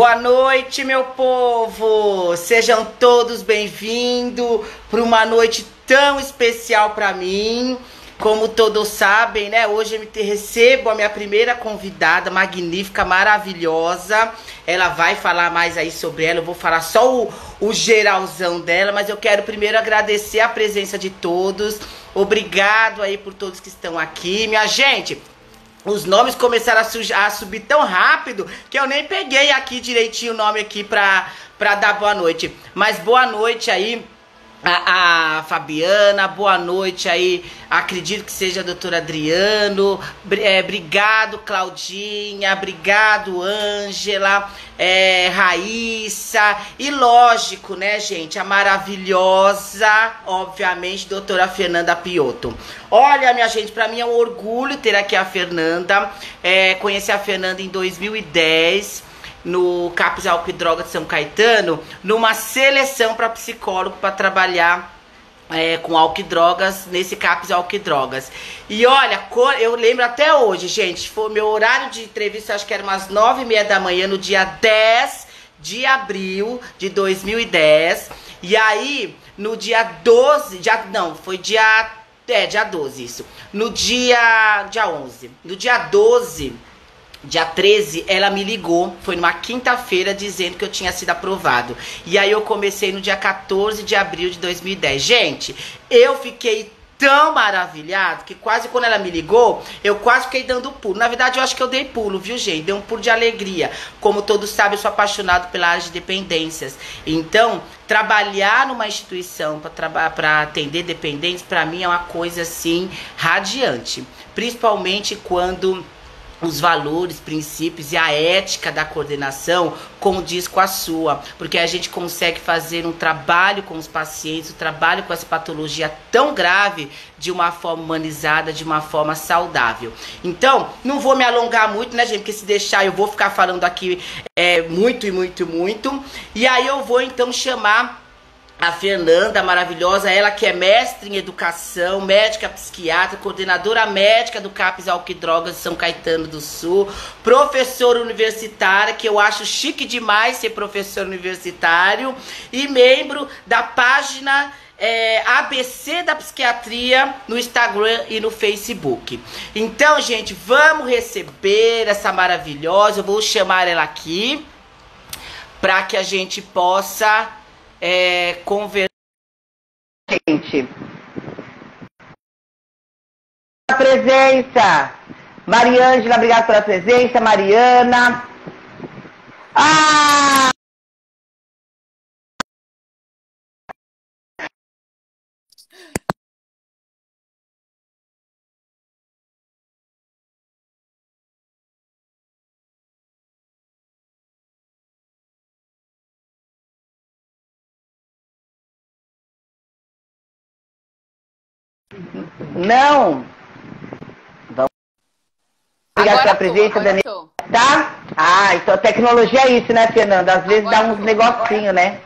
Boa noite, meu povo! Sejam todos bem-vindos para uma noite tão especial para mim. Como todos sabem, né? Hoje eu recebo a minha primeira convidada, magnífica, maravilhosa. Ela vai falar mais aí sobre ela. Eu vou falar só o geralzão dela, mas eu quero primeiro agradecer a presença de todos. Obrigado aí por todos que estão aqui. Minha gente, os nomes começaram a subir tão rápido que eu nem peguei aqui direitinho o nome aqui pra dar boa noite. Mas boa noite aí a Fabiana, boa noite aí, acredito que seja a doutora Adriano, obrigado Claudinha, obrigado Ângela, Raíssa, e lógico, né gente, a maravilhosa, obviamente, doutora Fernanda Piotto. Olha, minha gente, pra mim é um orgulho ter aqui a Fernanda, conheci a Fernanda em 2010, no CAPS Álcool e Drogas de São Caetano, numa seleção para psicólogo para trabalhar com álcool e drogas, nesse CAPS Álcool e Drogas. E olha, eu lembro até hoje, gente, foi meu horário de entrevista, acho que era umas 9h30 da manhã, no dia 10 de abril de 2010. E aí, no dia 12, foi dia 12 isso. No dia 11. No dia 12, dia 13, ela me ligou, foi numa quinta-feira, dizendo que eu tinha sido aprovado. E aí eu comecei no dia 14 de abril de 2010. Gente, eu fiquei tão maravilhado que quase quando ela me ligou, eu quase fiquei dando pulo. Na verdade, eu acho que eu dei pulo, viu, gente? Dei um pulo de alegria. Como todos sabem, eu sou apaixonado pela área de dependências. Então, trabalhar numa instituição para atender dependentes, para mim é uma coisa, assim, radiante. Principalmente quando os valores, princípios e a ética da coordenação condiz com a sua, porque a gente consegue fazer um trabalho com os pacientes, um trabalho com essa patologia tão grave de uma forma humanizada, de uma forma saudável. Então, não vou me alongar muito, né, gente, porque se deixar eu vou ficar falando aqui muito e muito e muito, e aí eu vou então chamar a Fernanda, maravilhosa, ela que é mestre em educação, médica psiquiatra, coordenadora médica do CAPS Álcool e Drogas de São Caetano do Sul, professora universitária, que eu acho chique demais ser professor universitário, e membro da página ABC da Psiquiatria no Instagram e no Facebook. Então, gente, vamos receber essa maravilhosa, eu vou chamar ela aqui para que a gente possa conversar. Gente, a presença, Mariângela, obrigada pela presença, Mariana. Não. Vamos. Obrigada pela presença, Daniela. Tá? Então a tecnologia é isso, né, Fernanda? Às vezes dá uns negocinhos, né?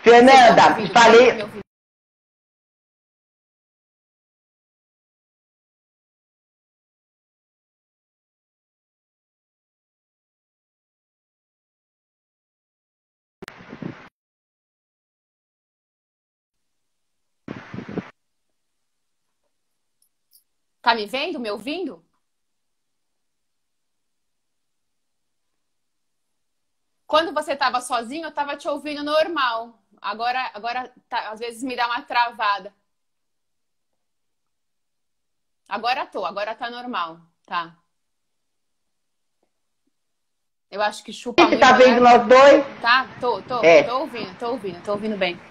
Fernanda, falei. Tá me vendo, me ouvindo? Quando você estava sozinho, eu estava te ouvindo normal. Agora tá, às vezes me dá uma travada. Agora tá normal, tá? Eu acho que chupa muito, Tá vendo nós dois? Tá, tô ouvindo bem.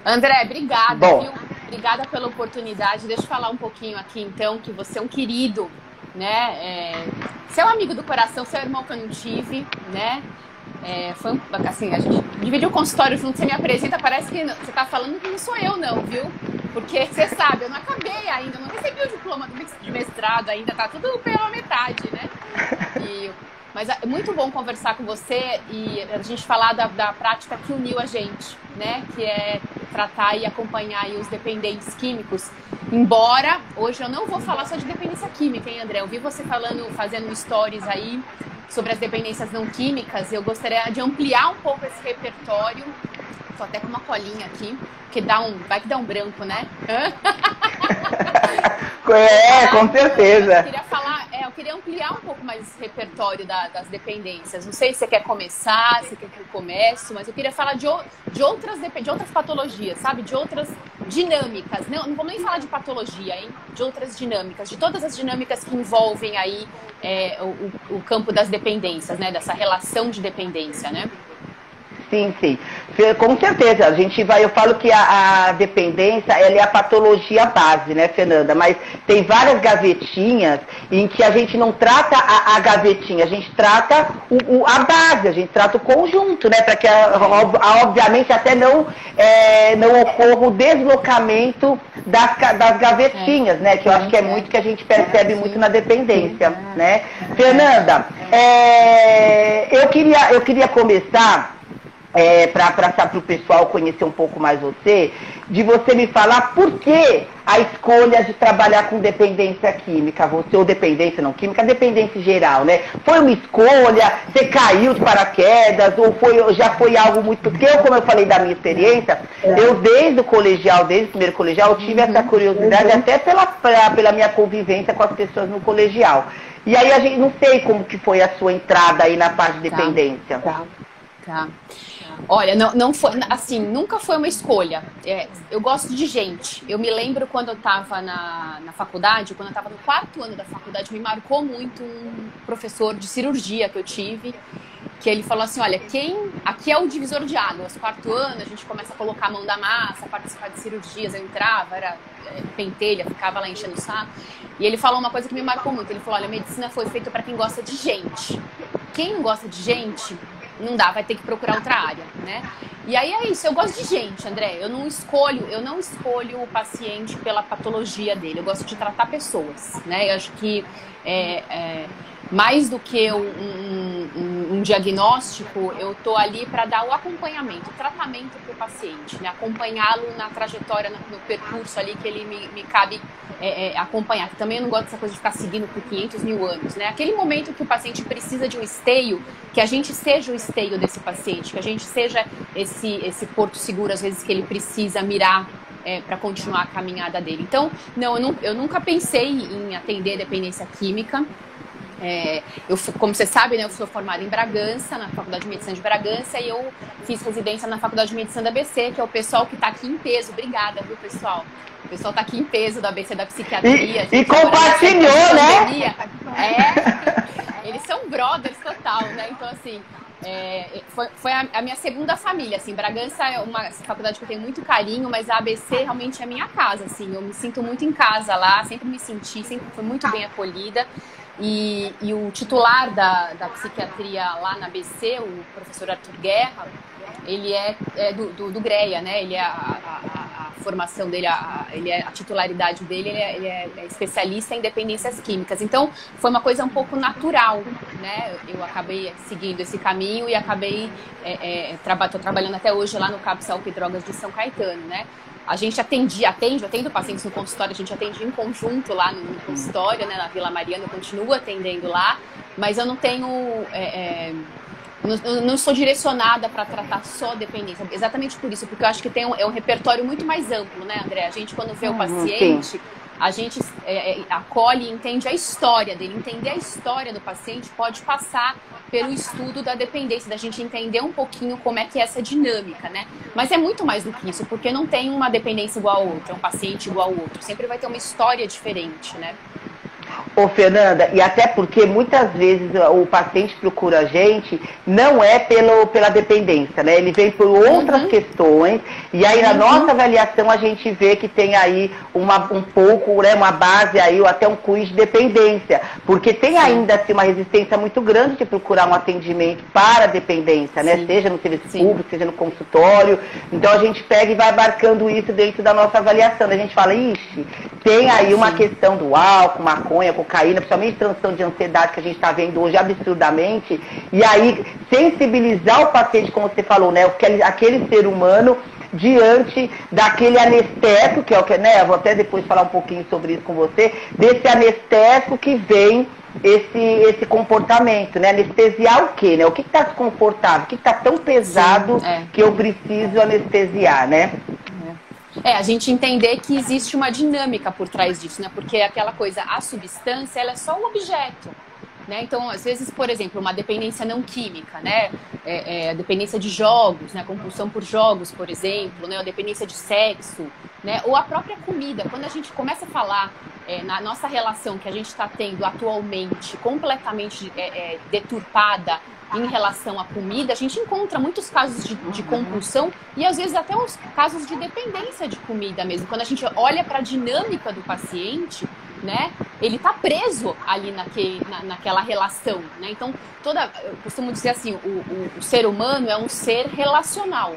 André, obrigada, viu? Obrigada pela oportunidade. Deixa eu falar um pouquinho aqui, então, que você é um querido, né? Você é um amigo do coração, seu irmão que eu não tive, né? Assim, a gente dividiu o consultório junto, você me apresenta, parece que você tá falando que não sou eu, não, viu? Porque você sabe, eu não acabei ainda, não recebi o diploma de mestrado ainda, tá tudo pela metade, né? Mas é muito bom conversar com você e a gente falar da prática que uniu a gente, né? Que é tratar e acompanhar aí os dependentes químicos. Embora hoje eu não vou falar só de dependência química, hein, André? Eu vi você fazendo stories aí sobre as dependências não químicas. Eu gostaria de ampliar um pouco esse repertório. Tô até com uma colinha aqui, que vai que dá um branco, né? Com certeza. Eu queria ampliar um pouco mais esse repertório das dependências. Não sei se você quer começar, se quer que eu comece, mas eu queria falar de outras patologias, sabe? De outras dinâmicas. Não vou nem falar de patologia, hein? De outras dinâmicas, de todas as dinâmicas que envolvem aí o campo das dependências, né? Dessa relação de dependência, né? Sim, sim. Com certeza. Eu falo que a dependência, ela é a patologia base, né, Fernanda? Mas tem várias gavetinhas em que a gente não trata a gavetinha, a gente trata a base, a gente trata o conjunto, né? Para que, obviamente, até não ocorra o deslocamento das gavetinhas, né? Que eu acho que é muito que a gente percebe muito na dependência, né? Fernanda, eu queria começar... para o pessoal conhecer um pouco mais você, de você me falar por que a escolha de trabalhar com dependência química, ou dependência não química, dependência geral, né? Foi uma escolha, você caiu de paraquedas, ou já foi algo muito... Porque como eu falei da minha experiência, eu desde o primeiro colegial, eu tive essa curiosidade até pela minha convivência com as pessoas no colegial. E aí a gente não sei como que foi a sua entrada aí na parte de dependência. Tá. Olha, não foi, assim, nunca foi uma escolha. Eu gosto de gente. Eu me lembro quando eu estava na faculdade, quando eu estava no 4º ano da faculdade, me marcou muito um professor de cirurgia que eu tive, que ele falou assim, olha, aqui é o divisor de águas, 4º ano, a gente começa a colocar a mão da massa, participar de cirurgias, eu entrava, era pentelha, ficava lá enchendo o saco. E ele falou uma coisa que me marcou muito, ele falou, olha, a medicina foi feita para quem gosta de gente. Quem não gosta de gente... não dá, vai ter que procurar outra área, né? E aí é isso, eu gosto de gente, André. Eu não escolho o paciente pela patologia dele. Eu gosto de tratar pessoas, né? Eu acho que mais do que um diagnóstico, eu tô ali para dar o acompanhamento, o tratamento para o paciente, né? Acompanhá-lo na trajetória, no percurso ali que ele me cabe acompanhar. Também eu não gosto dessa coisa de ficar seguindo por 500 mil anos, né? Aquele momento que o paciente precisa de um esteio, que a gente seja o esteio desse paciente, que a gente seja esse porto seguro, às vezes, que ele precisa mirar para continuar a caminhada dele. Então, eu nunca pensei em atender dependência química. Como você sabe, né, eu sou formada em Bragança, na Faculdade de Medicina de Bragança, e eu fiz residência na Faculdade de Medicina da ABC, que é o pessoal que está aqui em peso. Obrigada, viu, pessoal? O pessoal está aqui em peso da ABC da psiquiatria. E compartilhou, né? Eles são brothers total, né? Então, assim, foi a minha segunda família, assim. Bragança é uma faculdade que eu tenho muito carinho, mas a ABC realmente é a minha casa, assim. Eu me sinto muito em casa lá, sempre me senti, sempre fui muito bem acolhida. E o titular da psiquiatria lá na ABC, o professor Arthur Guerra, ele é do GREA, né? Ele a formação dele, a titularidade dele, ele é especialista em dependências químicas. Então, foi uma coisa um pouco natural, né? Eu acabei seguindo esse caminho e acabei tô trabalhando até hoje lá no CAPS Álcool e Drogas de São Caetano, né? A gente atendo pacientes no consultório, a gente atende em conjunto lá no consultório, né, na Vila Mariana, eu continuo atendendo lá, mas eu não tenho, não sou direcionada para tratar só dependência, exatamente por isso, porque eu acho que é um repertório muito mais amplo, né, André? A gente, quando vê o paciente, a gente acolhe e entende a história dele. Entender a história do paciente pode passar pelo estudo da dependência, da gente entender um pouquinho como é que é essa dinâmica, né? Mas é muito mais do que isso, porque não tem uma dependência igual a outra, um paciente igual ao outro. Sempre vai ter uma história diferente, né? Ô, Fernanda, e até porque muitas vezes o paciente procura a gente não é pela dependência, né? Ele vem por outras questões, e aí na nossa avaliação a gente vê que tem aí um pouco, né, uma base aí, ou até um quiz de dependência, porque tem ainda assim, uma resistência muito grande de procurar um atendimento para a dependência, né? Seja no serviço público, seja no consultório. Então a gente pega e vai abarcando isso dentro da nossa avaliação. A gente fala, ixi, tem aí uma questão do álcool, maconha, cocaína, principalmente transição de ansiedade que a gente está vendo hoje absurdamente, e aí sensibilizar o paciente, como você falou, né, aquele ser humano diante daquele anestésico, que é o que, né, eu vou até depois falar um pouquinho sobre isso com você, desse anestésico que vem esse comportamento, né? Anestesiar o quê, né? O que está desconfortável, o que está tão pesado que eu preciso anestesiar, né? A gente entender que existe uma dinâmica por trás disso, né? Porque aquela coisa, a substância, ela é só um objeto, né? Então, às vezes, por exemplo, uma dependência não química, né? A dependência de jogos, né? A compulsão por jogos, por exemplo, né? A dependência de sexo, né? Ou a própria comida. Quando a gente começa a falar na nossa relação que a gente está tendo atualmente completamente deturpada em relação à comida, a gente encontra muitos casos de compulsão e às vezes até uns casos de dependência de comida mesmo. Quando a gente olha para a dinâmica do paciente, né, ele está preso ali naquela relação, né? Então, eu costumo dizer assim, o ser humano é um ser relacional,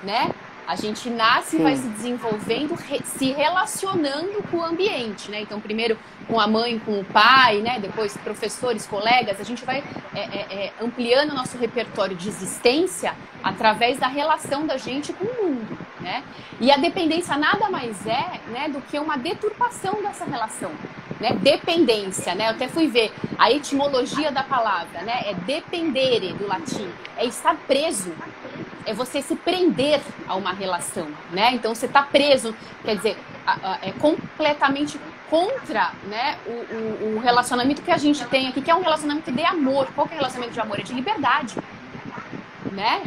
né? A gente nasce e vai se desenvolvendo, se relacionando com o ambiente, né? Então, primeiro com a mãe, com o pai, né? Depois professores, colegas, a gente vai ampliando o nosso repertório de existência através da relação da gente com o mundo, né? E a dependência nada mais é, né, do que uma deturpação dessa relação, né? Dependência, né? Eu até fui ver a etimologia da palavra, né? É dependere, do latim, é estar preso. É você se prender a uma relação, né? Então você está preso, quer dizer, é completamente contra, né, o relacionamento que a gente tem aqui, que é um relacionamento de amor. Qual que é o relacionamento de amor? É de liberdade, né?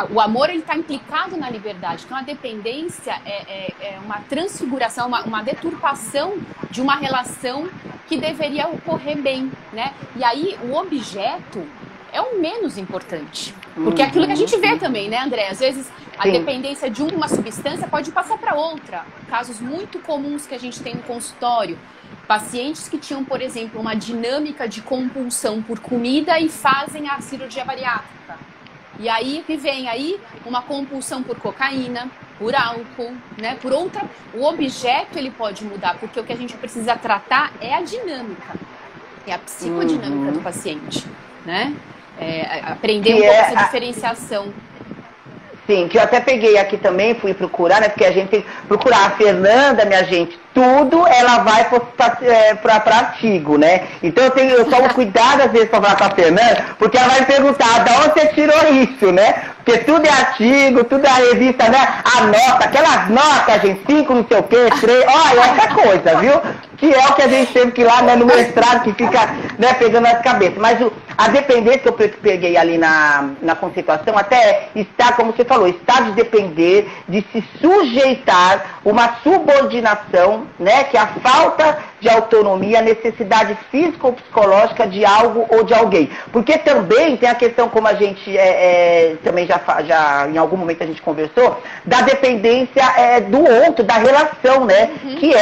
O amor, ele está implicado na liberdade. Então a dependência é uma transfiguração, uma deturpação de uma relação que deveria ocorrer bem, né? E aí o objeto é o menos importante. Porque é aquilo que a gente vê também, né, André? Às vezes a dependência de uma substância pode passar para outra. Casos muito comuns que a gente tem no consultório. Pacientes que tinham, por exemplo, uma dinâmica de compulsão por comida e fazem a cirurgia bariátrica. E aí que vem aí uma compulsão por cocaína, por álcool, né? Por outra. O objeto, ele pode mudar, porque o que a gente precisa tratar é a dinâmica. É a psicodinâmica do paciente, né? Aprender um pouco essa diferenciação. Sim, que eu até peguei aqui também, fui procurar, né? Porque a gente tem que procurar a Fernanda, minha gente, tudo ela vai para artigo, né? Então eu tomo cuidado às vezes para falar com a Fernanda, porque ela vai me perguntar de onde você tirou isso, né? Porque tudo é artigo, tudo é revista, né? A nota, aquelas notas, gente, 5 não sei o quê, 3, olha, essa coisa, viu? Que é o que a gente teve que ir lá, né, no mestrado, que fica, né, pegando as cabeças. Mas a dependência que eu peguei ali na conceituação até está, como você falou, está de depender, de se sujeitar uma subordinação, né, que é a falta de autonomia, a necessidade física ou psicológica de algo ou de alguém. Porque também tem a questão, como a gente também já em algum momento a gente conversou, da dependência do outro, da relação, né, que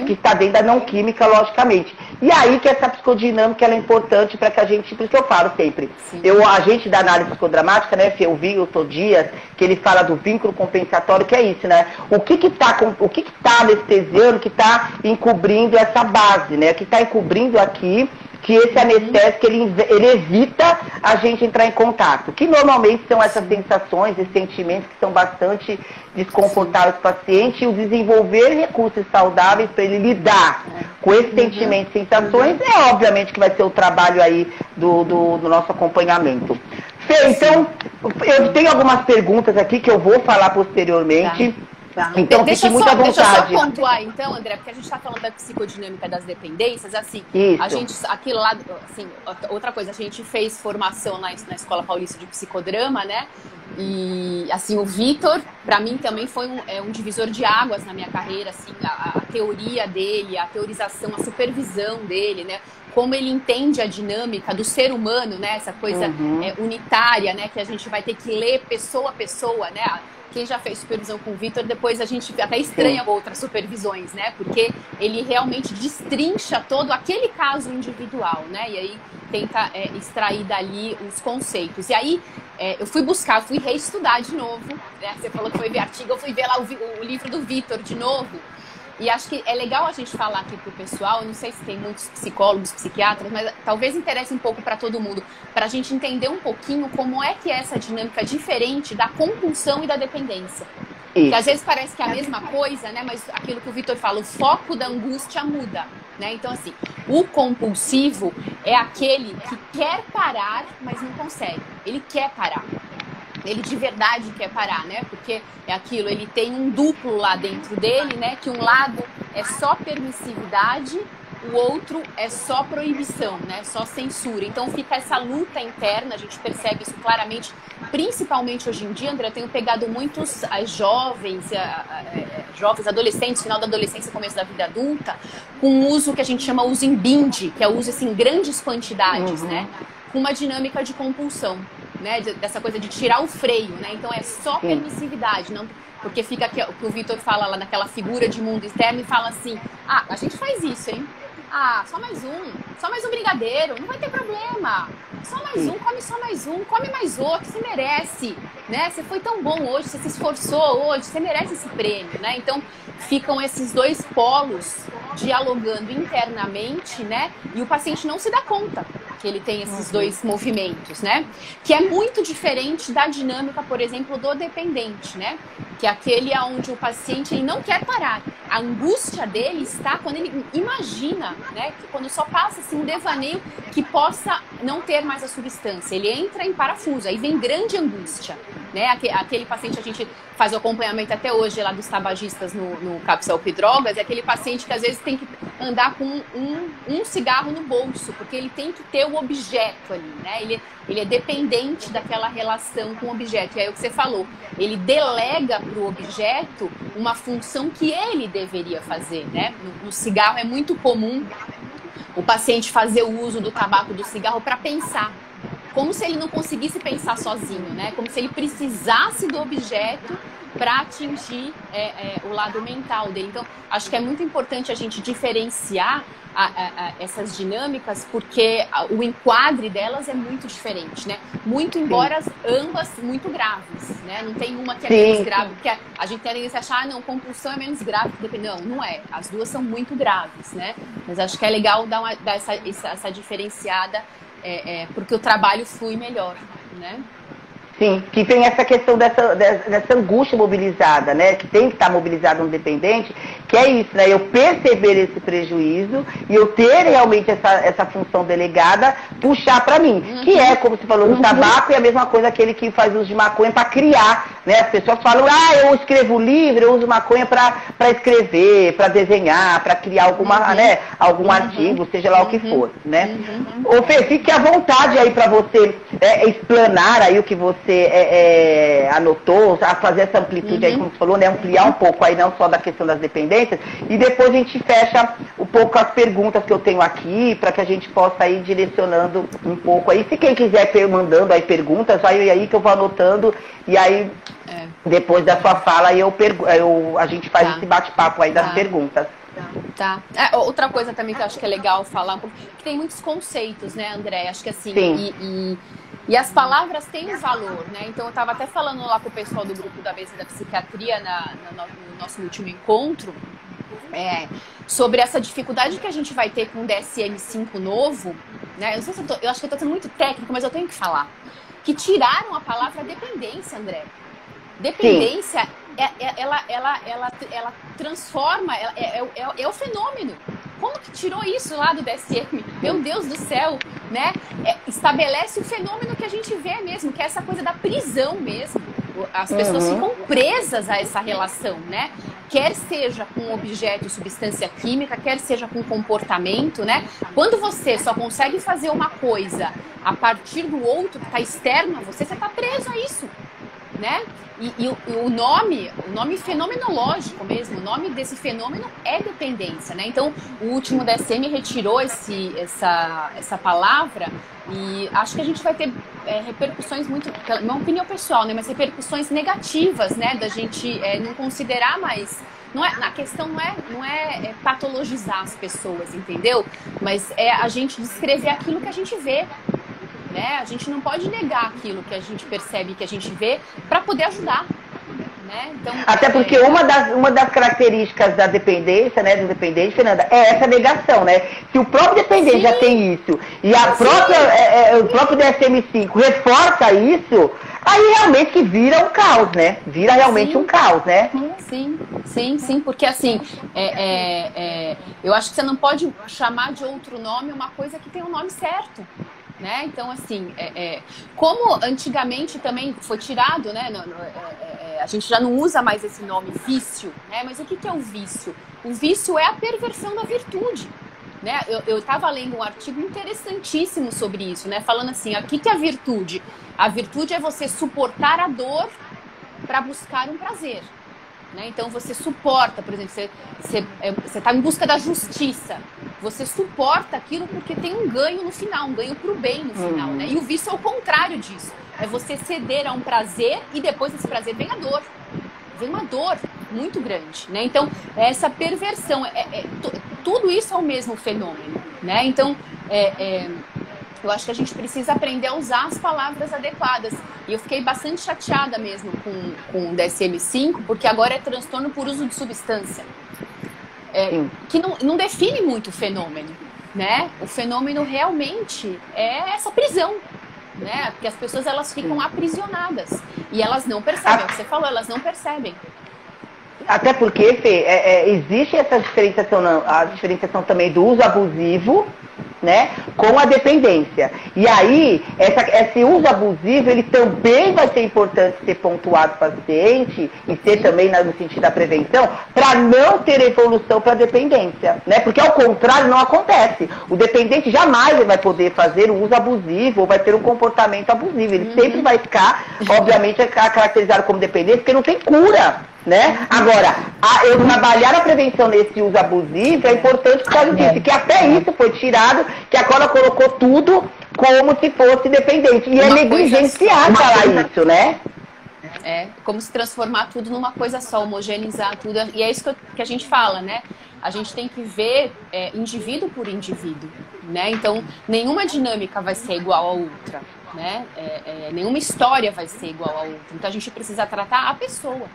que está dentro da não química, logicamente. E aí que essa psicodinâmica ela é importante para que a gente, por isso que eu falo sempre, a gente da análise psicodramática, né, eu vi o Tô Dias, que ele fala do vínculo compensatório, que é isso, né, o que tá anestesiando, que está encobrindo essa base, né, que está encobrindo aqui, que esse anestésico, ele evita a gente entrar em contato, que normalmente são essas sensações, esses sentimentos que são bastante desconfortáveis para o paciente, e o desenvolver recursos saudáveis para ele lidar com esses sentimentos e sensações, obviamente que vai ser o trabalho aí do nosso acompanhamento. Fê, então, eu tenho algumas perguntas aqui que eu vou falar posteriormente. Então, deixa eu só pontuar, então, André, porque a gente está falando da psicodinâmica das dependências, assim, a gente, aqui lá, assim, outra coisa, a gente fez formação na Escola Paulista de Psicodrama, né, e, assim, o Vitor, para mim, também foi um divisor de águas na minha carreira, assim, a teoria dele, a teorização, a supervisão dele, né, como ele entende a dinâmica do ser humano, né, essa coisa unitária, né, que a gente vai ter que ler pessoa a pessoa, né. Quem já fez supervisão com o Vitor, depois a gente até estranha outras supervisões, né? Porque ele realmente destrincha todo aquele caso individual, né? E aí tenta extrair dali os conceitos. E aí eu fui reestudar de novo, né? Você falou que foi ver artigo, eu fui ver lá o livro do Vitor de novo. E acho que é legal a gente falar aqui pro pessoal, não sei se tem muitos psicólogos, psiquiatras, mas talvez interesse um pouco para todo mundo, para a gente entender um pouquinho como é que é essa dinâmica diferente da compulsão e da dependência. Que às vezes parece que é a mesma coisa, né? Mas aquilo que o Vitor fala, o foco da angústia muda, né? Então, assim, o compulsivo é aquele que quer parar, mas não consegue. Ele quer parar. Ele de verdade quer parar, né? Porque é aquilo, ele tem um duplo lá dentro dele, né? Que um lado é só permissividade, o outro é só proibição, né? Só censura. Então fica essa luta interna, a gente percebe isso claramente, principalmente hoje em dia, André, eu tenho pegado muitos jovens, adolescentes, final da adolescência, começo da vida adulta, com um uso que a gente chama uso em binge, que é uso assim, em grandes quantidades, né? Com uma dinâmica de compulsão, né? Dessa coisa de tirar o freio, né? Então é só permissividade, não... Porque fica aqui, o que o Vitor fala lá naquela figura de mundo externo e fala assim, a gente faz isso, hein? Só mais um brigadeiro, não vai ter problema. Só mais um, come mais outro, você merece, né? Você foi tão bom hoje, você se esforçou hoje, você merece esse prêmio, né? Então, ficam esses dois polos dialogando internamente, né? E o paciente não se dá conta que ele tem esses dois movimentos, né? Que é muito diferente da dinâmica, por exemplo, do dependente, né? Que é aquele onde o paciente ele não quer parar. A angústia dele está quando ele imagina, né? Que quando só passa assim, um devaneio que possa não ter mais a substância. Ele entra em parafuso, aí vem grande angústia, né? Aquele paciente, a gente faz o acompanhamento até hoje lá dos tabagistas no Capsule Up Drogas, é aquele paciente que às vezes tem que andar com um cigarro no bolso, porque ele tem que ter o objeto ali, né? Ele é dependente daquela relação com o objeto. E aí o que você falou, ele delega para o objeto uma função que ele deveria fazer, né? No cigarro é muito comum o paciente fazer o uso do tabaco, do cigarro, para pensar. Como se ele não conseguisse pensar sozinho, né? Como se ele precisasse do objeto para atingir o lado mental dele. Então, acho que é muito importante a gente diferenciar essas dinâmicas, porque o enquadre delas é muito diferente, né? Muito embora ambas muito graves, né? Não tem uma que é menos grave, porque a gente tem a achar, não, compulsão é menos grave que dependência. Não é. As duas são muito graves, né? Mas acho que é legal dar essa diferenciada, porque o trabalho flui melhor, né? Sim, que tem essa questão dessa angústia mobilizada, né? Que tem que estar mobilizado no dependente, que é isso, né? Eu perceber esse prejuízo e eu ter realmente essa função delegada, puxar para mim. Que é, como você falou, no tabaco, é a mesma coisa aquele que faz uso de maconha para criar, né? As pessoas falam, eu escrevo livro, eu uso maconha para escrever, para desenhar, para criar algum artigo, seja lá o que for, né? Ô Fê, fique à vontade aí para você explanar aí o que você anotou, a fazer essa amplitude aí, como você falou, né? Ampliar um pouco aí, não só da questão das dependências, e depois a gente fecha um pouco as perguntas que eu tenho aqui, para que a gente possa ir direcionando um pouco aí. Se quem quiser mandando aí perguntas, vai aí que eu vou anotando, e aí depois da sua fala a gente faz esse bate-papo aí das perguntas. Tá. Outra coisa também que eu acho que é legal falar, porque tem muitos conceitos, né, André? Acho que assim, e as palavras têm um valor, né? Então eu estava até falando lá com o pessoal do grupo da mesa da psiquiatria no nosso último encontro, sobre essa dificuldade que a gente vai ter com o DSM-5 novo, né? Eu não sei se eu acho que eu estou sendo muito técnico, mas eu tenho que falar. Que tiraram a palavra dependência, André. Dependência, ela transforma, é o fenômeno. Como que tirou isso lá do DSM? Meu Deus do céu, né? Estabelece o fenômeno que a gente vê mesmo, que é essa coisa da prisão mesmo. As pessoas ficam presas a essa relação, né? Quer seja com objeto, substância química, quer seja com comportamento, né? Quando você só consegue fazer uma coisa a partir do outro que está externo a você, você está preso a isso, né? E o nome fenomenológico mesmo, o nome desse fenômeno é dependência, né? Então, o último DSM retirou essa palavra e acho que a gente vai ter repercussões muito, uma opinião pessoal, né? Mas repercussões negativas, né? Da gente não considerar mais... a questão não é patologizar as pessoas, entendeu? Mas é a gente descrever aquilo que a gente vê. Né? A gente não pode negar aquilo que a gente percebe, que a gente vê, para poder ajudar. Né? Então, até porque uma das características da dependência, né, do dependente, Fernanda, é essa negação, né? Se o próprio dependente sim, já tem isso e a própria, o próprio DSM-5 reforça isso, aí realmente que vira um caos, né? Vira realmente um caos, né? Sim, porque assim, eu acho que você não pode chamar de outro nome uma coisa que tem um nome certo. Né? Então, assim, como antigamente também foi tirado, né? A gente já não usa mais esse nome vício, né? Mas o que é o vício? O vício é a perversão da virtude. Né? Eu estava lendo um artigo interessantíssimo sobre isso, né? Falando assim, o que é a virtude? A virtude é você suportar a dor para buscar um prazer. Né? Então você suporta, por exemplo, você está em busca da justiça, você suporta aquilo porque tem um ganho no final, um ganho para o bem no final, né? E o vício é o contrário disso, é você ceder a um prazer e depois desse prazer vem a dor, vem uma dor muito grande, né? Então essa perversão, tudo isso é o mesmo fenômeno, né? Então eu acho que a gente precisa aprender a usar as palavras adequadas. E eu fiquei bastante chateada mesmo com o DSM-5, porque agora é transtorno por uso de substância. Que não define muito o fenômeno, né? O fenômeno realmente é essa prisão, né? Porque as pessoas, elas ficam aprisionadas. E elas não percebem, é o que você falou, elas não percebem. Até porque, Fê, existe essa diferenciação, a diferenciação também do uso abusivo, né, com a dependência. E aí, esse uso abusivo, ele também vai ser importante ser pontuado para o paciente e ser também no sentido da prevenção, para não ter evolução para a dependência, né? Porque ao contrário não acontece. O dependente jamais vai poder fazer o uso abusivo ou vai ter um comportamento abusivo. Ele sempre vai ficar, obviamente, caracterizado como dependente, porque não tem cura. Né? Agora, eu trabalhar a prevenção nesse uso abusivo é importante por causa disso, que até isso foi tirado, que agora colocou tudo como se fosse dependente. E é negligenciar falar isso, né? Como se transformar tudo numa coisa só, homogeneizar tudo. E é isso que a gente fala, né? A gente tem que ver indivíduo por indivíduo, né? Então, nenhuma dinâmica vai ser igual a outra, né? Nenhuma história vai ser igual a outra. Então, a gente precisa tratar a pessoa.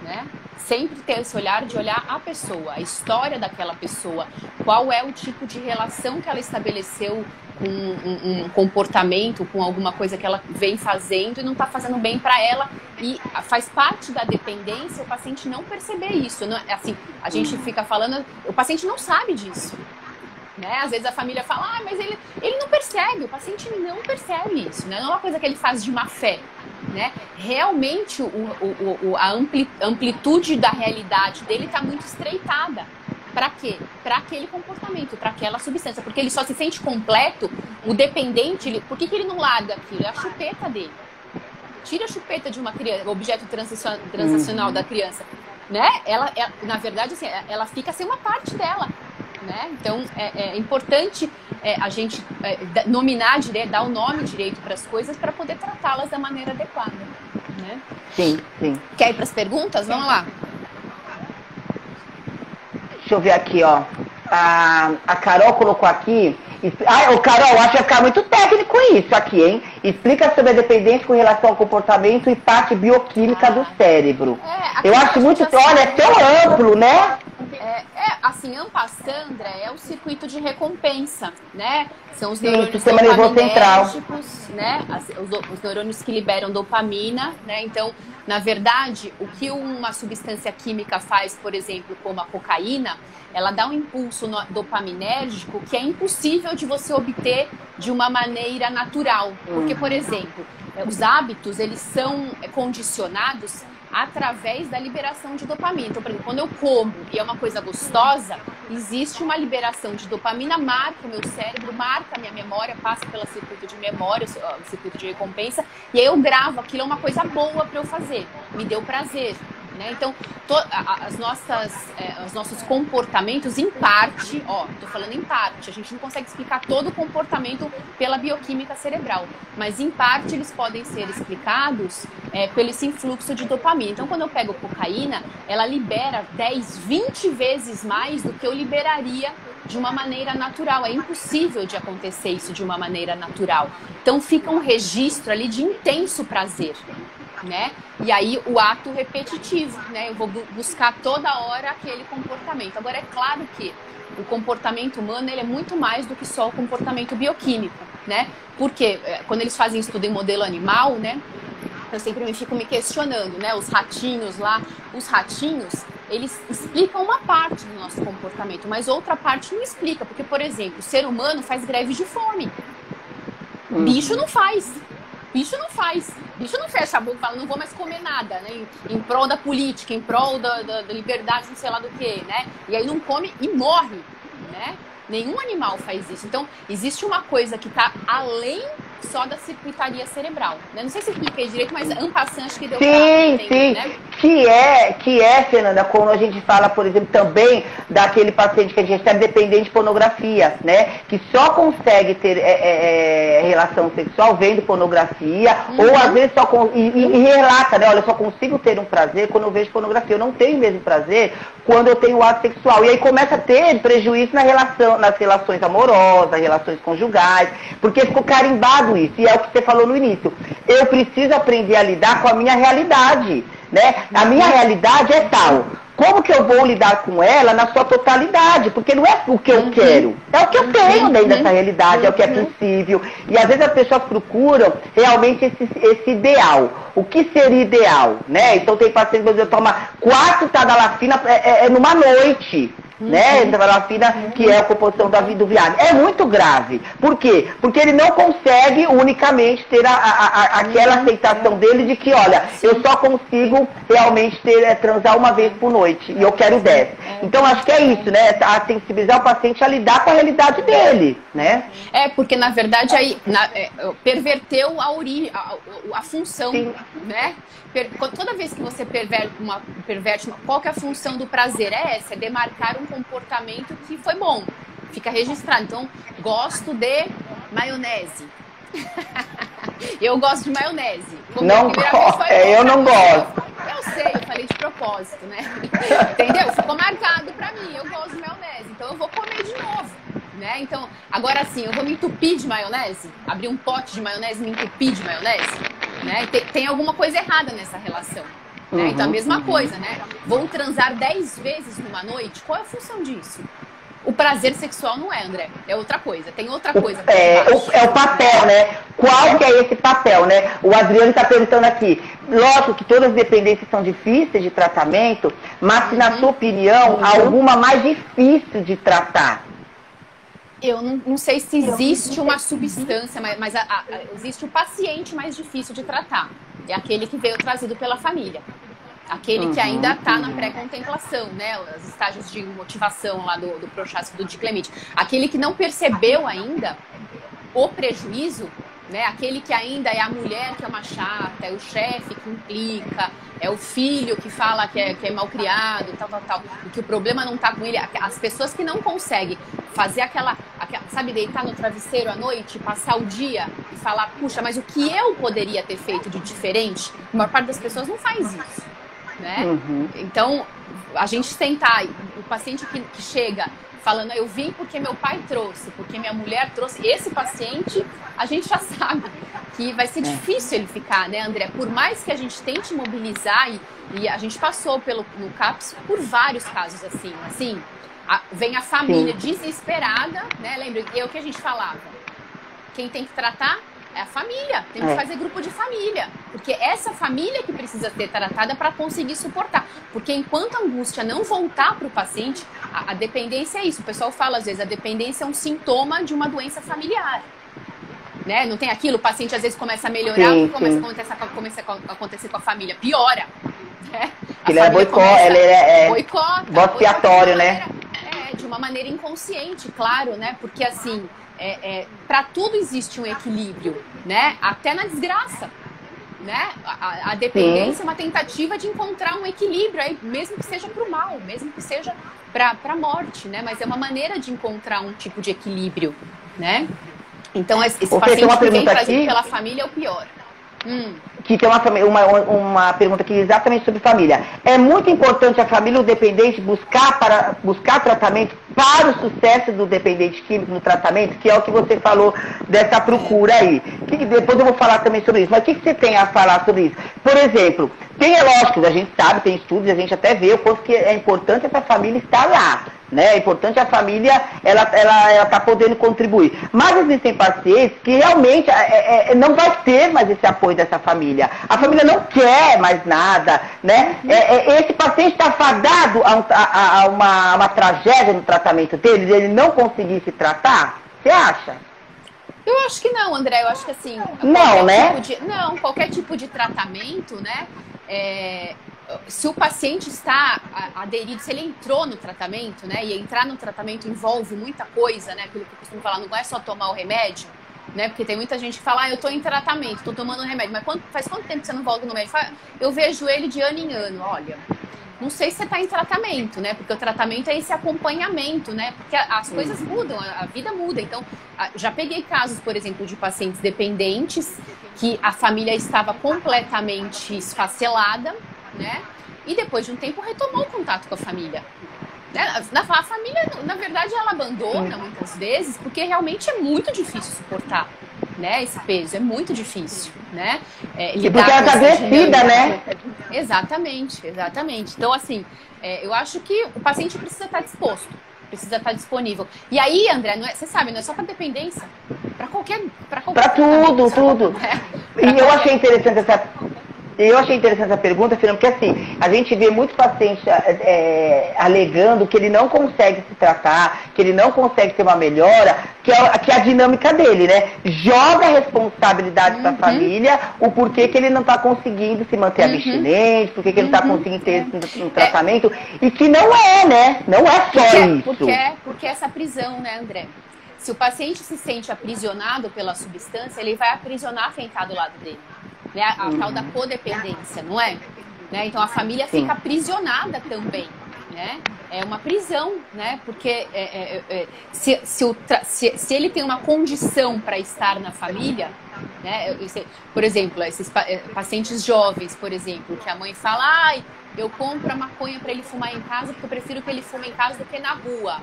Né? Sempre ter esse olhar de olhar a pessoa, a história daquela pessoa, qual é o tipo de relação que ela estabeleceu com um comportamento, com alguma coisa que ela vem fazendo e não está fazendo bem para ela, e faz parte da dependência o paciente não perceber isso. Não, assim, a gente fica falando, o paciente não sabe disso. Né? Às vezes a família fala, mas ele não percebe, o paciente não percebe isso, né? Não é uma coisa que ele faz de má fé. Né? Realmente a amplitude da realidade dele está muito estreitada. Para quê? Para aquele comportamento, para aquela substância, porque ele só se sente completo, o dependente, por que ele não larga aquilo? É a chupeta dele. Tira a chupeta de uma criança, o objeto transacional da criança, né? Ela, na verdade, assim, ela fica sem uma parte dela. Né? Então, é importante a gente nominar direito, dar o nome direito para as coisas para poder tratá-las da maneira adequada. Né? Sim. Quer ir para as perguntas? Vamos lá. Deixa eu ver aqui, ó. A Carol colocou aqui. Carol, acho que vai ficar muito técnico isso aqui, hein? Explica sobre a dependência com relação ao comportamento e parte bioquímica do cérebro. Eu acho muito. Olha, é tão amplo, né? Assim, Ampassandra é o circuito de recompensa, né? São os neurônios dopaminérgicos, né? Os neurônios que liberam dopamina, né? Então, na verdade, o que uma substância química faz, por exemplo, como a cocaína, ela dá um impulso dopaminérgico que é impossível de você obter de uma maneira natural. Porque, por exemplo, os hábitos, eles são condicionados através da liberação de dopamina. Então, por exemplo, quando eu como e é uma coisa gostosa, existe uma liberação de dopamina, marca o meu cérebro, marca a minha memória, passa pelo circuito de memória, o circuito de recompensa, e aí eu gravo, aquilo é uma coisa boa para eu fazer, me deu prazer. Né? Então, os nossos comportamentos, em parte, estou falando em parte, a gente não consegue explicar todo o comportamento pela bioquímica cerebral, mas em parte eles podem ser explicados pelo esse influxo de dopamina. Então, quando eu pego cocaína, ela libera 10, 20 vezes mais do que eu liberaria de uma maneira natural. É impossível de acontecer isso de uma maneira natural. Então, fica um registro ali de intenso prazer. né? E aí o ato repetitivo, né? Eu vou buscar toda hora aquele comportamento. Agora, é claro que o comportamento humano, ele é muito mais do que só o comportamento bioquímico, né? Porque quando eles fazem estudo em modelo animal, né? Eu sempre fico me questionando, né? Os ratinhos lá, eles explicam uma parte do nosso comportamento, mas outra parte não explica. Porque, por exemplo, o ser humano faz greve de fome. Bicho não faz. Bicho não fecha a boca e fala, não vou mais comer nada, né? Em prol da política, em prol da liberdade, não sei lá do que, né? E aí não come e morre, né? Nenhum animal faz isso. Então, existe uma coisa que está além só da circuitaria cerebral, né? Não sei se expliquei direito, mas en passant acho que deu pra entender, né? Que é, Fernanda, quando a gente fala, por exemplo, também daquele paciente que a gente está dependente de pornografia, né? Que só consegue ter relação sexual vendo pornografia, ou às vezes e relata, né? Olha, eu só consigo ter um prazer quando eu vejo pornografia. Eu não tenho o mesmo prazer quando eu tenho o ato sexual. E aí começa a ter prejuízo nas relações amorosas, relações conjugais, porque ficou carimbado isso. E é o que você falou no início. Eu preciso aprender a lidar com a minha realidade, né? A minha realidade é tal. Como que eu vou lidar com ela na sua totalidade? Porque não é o que eu quero, é o que eu tenho dentro dessa realidade, é o que é possível. E às vezes as pessoas procuram realmente esse ideal. O que seria ideal, né? Então tem pacientes que toma 4 tadalafina numa noite. Né? Tadalafina, que é a composição do Viagra. É muito grave. Por quê? Porque ele não consegue unicamente ter aquela aceitação dele de que, olha, eu só consigo realmente transar uma vez por noite e eu quero 10. Então acho que é isso, né? A sensibilizar o paciente a lidar com a realidade dele, né? Porque na verdade aí perverteu a função, né? Toda vez que você perverte qual que é a função do prazer? É essa, é demarcar um comportamento que foi bom, fica registrado. Então, gosto de maionese. Eu gosto de maionese. Não gosto, eu não gosto. Eu sei, eu falei de propósito, né? Entendeu? Ficou marcado pra mim, eu gosto de maionese, então eu vou comer de novo, né? Então, agora sim, eu vou me entupir de maionese? Abrir um pote de maionese e me entupir de maionese? Né? Tem alguma coisa errada nessa relação. Né? Então, a mesma coisa, né? Vou transar 10 vezes numa noite? Qual é a função disso? O prazer sexual não é, André. É outra coisa. Tem outra coisa. É o papel, né? Qual que é esse papel, né? O Adriano está perguntando aqui. Lógico que todas as dependências são difíceis de tratamento, mas se, na sua opinião, alguma mais difícil de tratar? Eu não sei se existe uma substância, mas existe o paciente mais difícil de tratar. É aquele que veio trazido pela família. Aquele que ainda está na pré-contemplação, né? Os estágios de motivação lá do Prochaska, do Diclemite. Aquele que não percebeu ainda o prejuízo, né? Aquele que ainda é a mulher que é uma chata, é o chefe que implica, é o filho que fala que é mal criado, tal. E que o problema não está com ele. As pessoas que não conseguem fazer aquela, sabe, deitar no travesseiro à noite, passar o dia e falar, puxa, mas o que eu poderia ter feito de diferente? A maior parte das pessoas não faz isso. Né? Então, a gente tentar, o paciente que chega falando, eu vim porque meu pai trouxe, porque minha mulher trouxe, esse paciente, a gente já sabe que vai ser difícil ele ficar, né, André? Por mais que a gente tente mobilizar, e a gente passou no CAPS por vários casos assim, vem a família desesperada, né? Lembra, é o que a gente falava, quem tem que tratar é a família, tem que fazer grupo de família, porque essa família que precisa ser tratada para conseguir suportar, porque enquanto a angústia não voltar para o paciente, a dependência é isso, o pessoal fala às vezes, a dependência é um sintoma de uma doença familiar, né? Não tem aquilo, o paciente às vezes começa a melhorar, começa a acontecer com a família, piora, né? Ele é boicota, voto expiatório, né? De uma maneira inconsciente, claro, né? Porque assim, para tudo existe um equilíbrio, né? Até na desgraça, né? A dependência é uma tentativa de encontrar um equilíbrio, aí, mesmo que seja para o mal, mesmo que seja para a morte, né? Mas é uma maneira de encontrar um tipo de equilíbrio, né? Então esse paciente que vem trazido pela família é o pior. que tem uma pergunta aqui exatamente sobre família. É muito importante a família, o dependente, buscar tratamento para o sucesso do dependente químico no tratamento, que é o que você falou dessa procura aí. Que depois eu vou falar também sobre isso. Mas o que você tem a falar sobre isso? Por exemplo, é lógico, a gente sabe, tem estudos, a gente até vê o quanto que é importante essa família estar lá. Né? É importante a família, ela tá podendo contribuir. Mas existem pacientes que realmente não vai ter mais esse apoio dessa família. A família não quer mais nada, né? Esse paciente está fadado a uma tragédia no tratamento dele, ele não conseguir se tratar? Você acha? Eu acho que não, André. Eu acho que assim... Não, né? Qualquer tipo de tratamento, né? Se o paciente está aderido, se ele entrou no tratamento, né? E entrar no tratamento envolve muita coisa, né? Aquilo que eu costumo falar, não é só tomar o remédio, né? Porque tem muita gente que fala, eu tô em tratamento, tô tomando remédio. Mas faz quanto tempo que você não volta no médico? Eu vejo ele de ano em ano. Olha, não sei se você tá em tratamento, né? Porque o tratamento é esse acompanhamento, né? Porque as coisas mudam, a vida muda. Então, já peguei casos, por exemplo, de pacientes dependentes que a família estava completamente esfacelada, né? E depois de um tempo retomou o contato com a família. A família, na verdade, ela abandona muitas vezes porque realmente é muito difícil suportar, né? Esse peso é muito difícil, né? E porque ela está adoecida, né? Exatamente. Então, assim, eu acho que o paciente precisa estar disposto, precisa estar disponível. E aí, André, você sabe, não é só para dependência, para qualquer para tudo. E eu achei interessante essa pergunta, Fernanda, porque assim, a gente vê muitos pacientes alegando que ele não consegue se tratar, que ele não consegue ter uma melhora, que é a dinâmica dele, né? Joga a responsabilidade da família, o porquê que ele não está conseguindo se manter abstinente, porquê que ele não está conseguindo ter um tratamento, e que não é, né? Não é só isso. Porque essa prisão, né, André? Se o paciente se sente aprisionado pela substância, ele vai aprisionar quem está do lado dele. Né? A tal da codependência, não é? Né? Então a família fica aprisionada também, né? É uma prisão, né? Porque se ele tem uma condição para estar na família, né? Por exemplo, esses pacientes jovens, por exemplo, que a mãe fala, eu compro a maconha para ele fumar em casa porque eu prefiro que ele fume em casa do que na rua.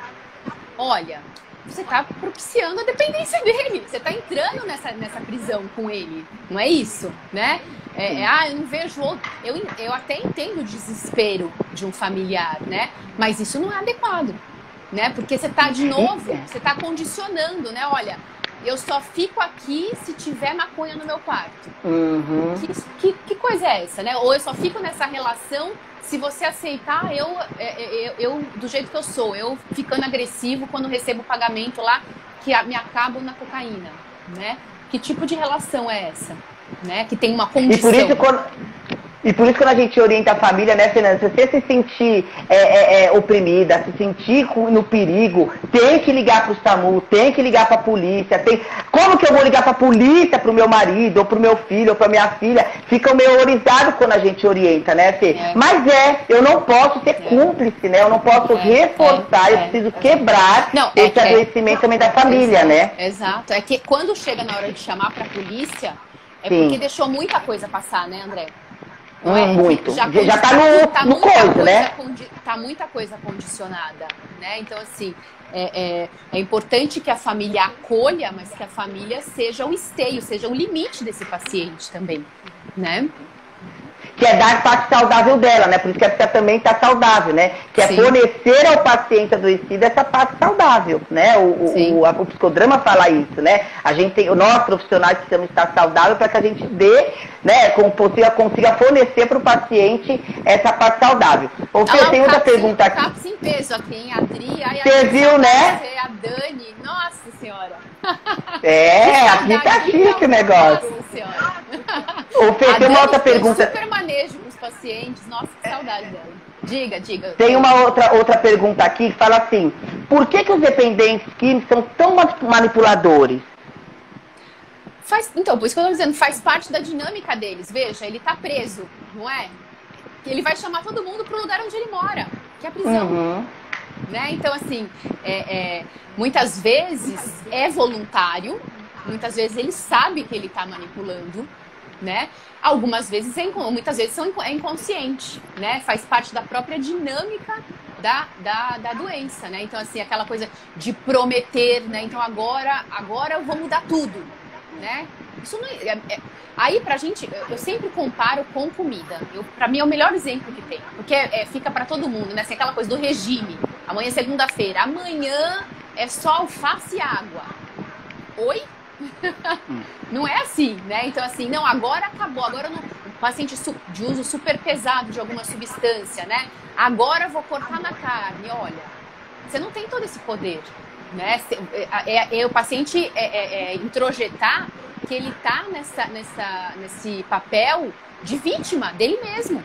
Olha, você está propiciando a dependência dele, você está entrando nessa prisão com ele, não é isso, né? Eu não vejo outro. Eu até entendo o desespero de um familiar, né? Mas isso não é adequado, né? Porque você está, de novo, você está condicionando, né? Olha, eu só fico aqui se tiver maconha no meu quarto. Que coisa é essa, né? Ou eu só fico nessa relação se você aceitar eu do jeito que eu sou, eu ficando agressivo quando recebo pagamento lá, que me acabo na cocaína, né? Que tipo de relação é essa? Né? Que tem uma condição. E por isso quando a gente orienta a família, né, Fernanda, se você se sentir oprimida, se sentir no perigo, tem que ligar para o SAMU, tem que ligar para a polícia. Como que eu vou ligar para a polícia, para o meu marido, ou para o meu filho, ou para minha filha? Ficam meio horrorizados quando a gente orienta, né, Fê? Mas eu não posso ser cúmplice, né? Eu não posso reforçar, eu preciso quebrar esse adoecimento também da família, né? Exato. É que quando chega na hora de chamar para a polícia, porque deixou muita coisa passar, né, André? Muito. Já tá no coisa, né? Tá muita coisa condicionada, né? Então, assim, é importante que a família acolha, mas que a família seja o esteio, seja o limite desse paciente também, né? Que é dar parte saudável dela, né? Por isso que a pessoa também está saudável, né? Que é fornecer ao paciente adoecido essa parte saudável, né? O psicodrama fala isso, né? Nós profissionais precisamos estar saudáveis para que a gente consiga fornecer para o paciente essa parte saudável. Fê, tem outra pergunta aqui. Caps em peso aqui, hein? A Adri, você viu, né? A Dani, nossa senhora. Aqui tá chique o negócio. Nossa senhora. Fê, tem uma outra pergunta. Super manejo com os pacientes. Nossa, que saudade dela. Diga. Tem uma outra pergunta aqui que fala assim: por que os dependentes químicos são tão manipuladores? Então, por isso que eu tô dizendo, faz parte da dinâmica deles. Veja, ele tá preso, não é? Ele vai chamar todo mundo pro lugar onde ele mora, que é a prisão. Né? Então, assim, muitas vezes é voluntário, muitas vezes ele sabe que ele está manipulando, né? Algumas vezes, muitas vezes é inconsciente, né? Faz parte da própria dinâmica da doença, né? Então, assim, aquela coisa de prometer, né? Então, agora eu vou mudar tudo, né? Isso não aí, pra gente, eu sempre comparo com comida. Pra mim, é o melhor exemplo que tem. Porque fica pra todo mundo, né? Assim, aquela coisa do regime. Amanhã é segunda-feira. Amanhã é só alface e água. Oi? Não é assim, né? Então, assim, não, agora acabou. Agora o paciente de uso super pesado de alguma substância, né? Agora eu vou cortar na carne. Olha, você não tem todo esse poder, né? O paciente introjetar que ele tá nesse papel de vítima dele mesmo.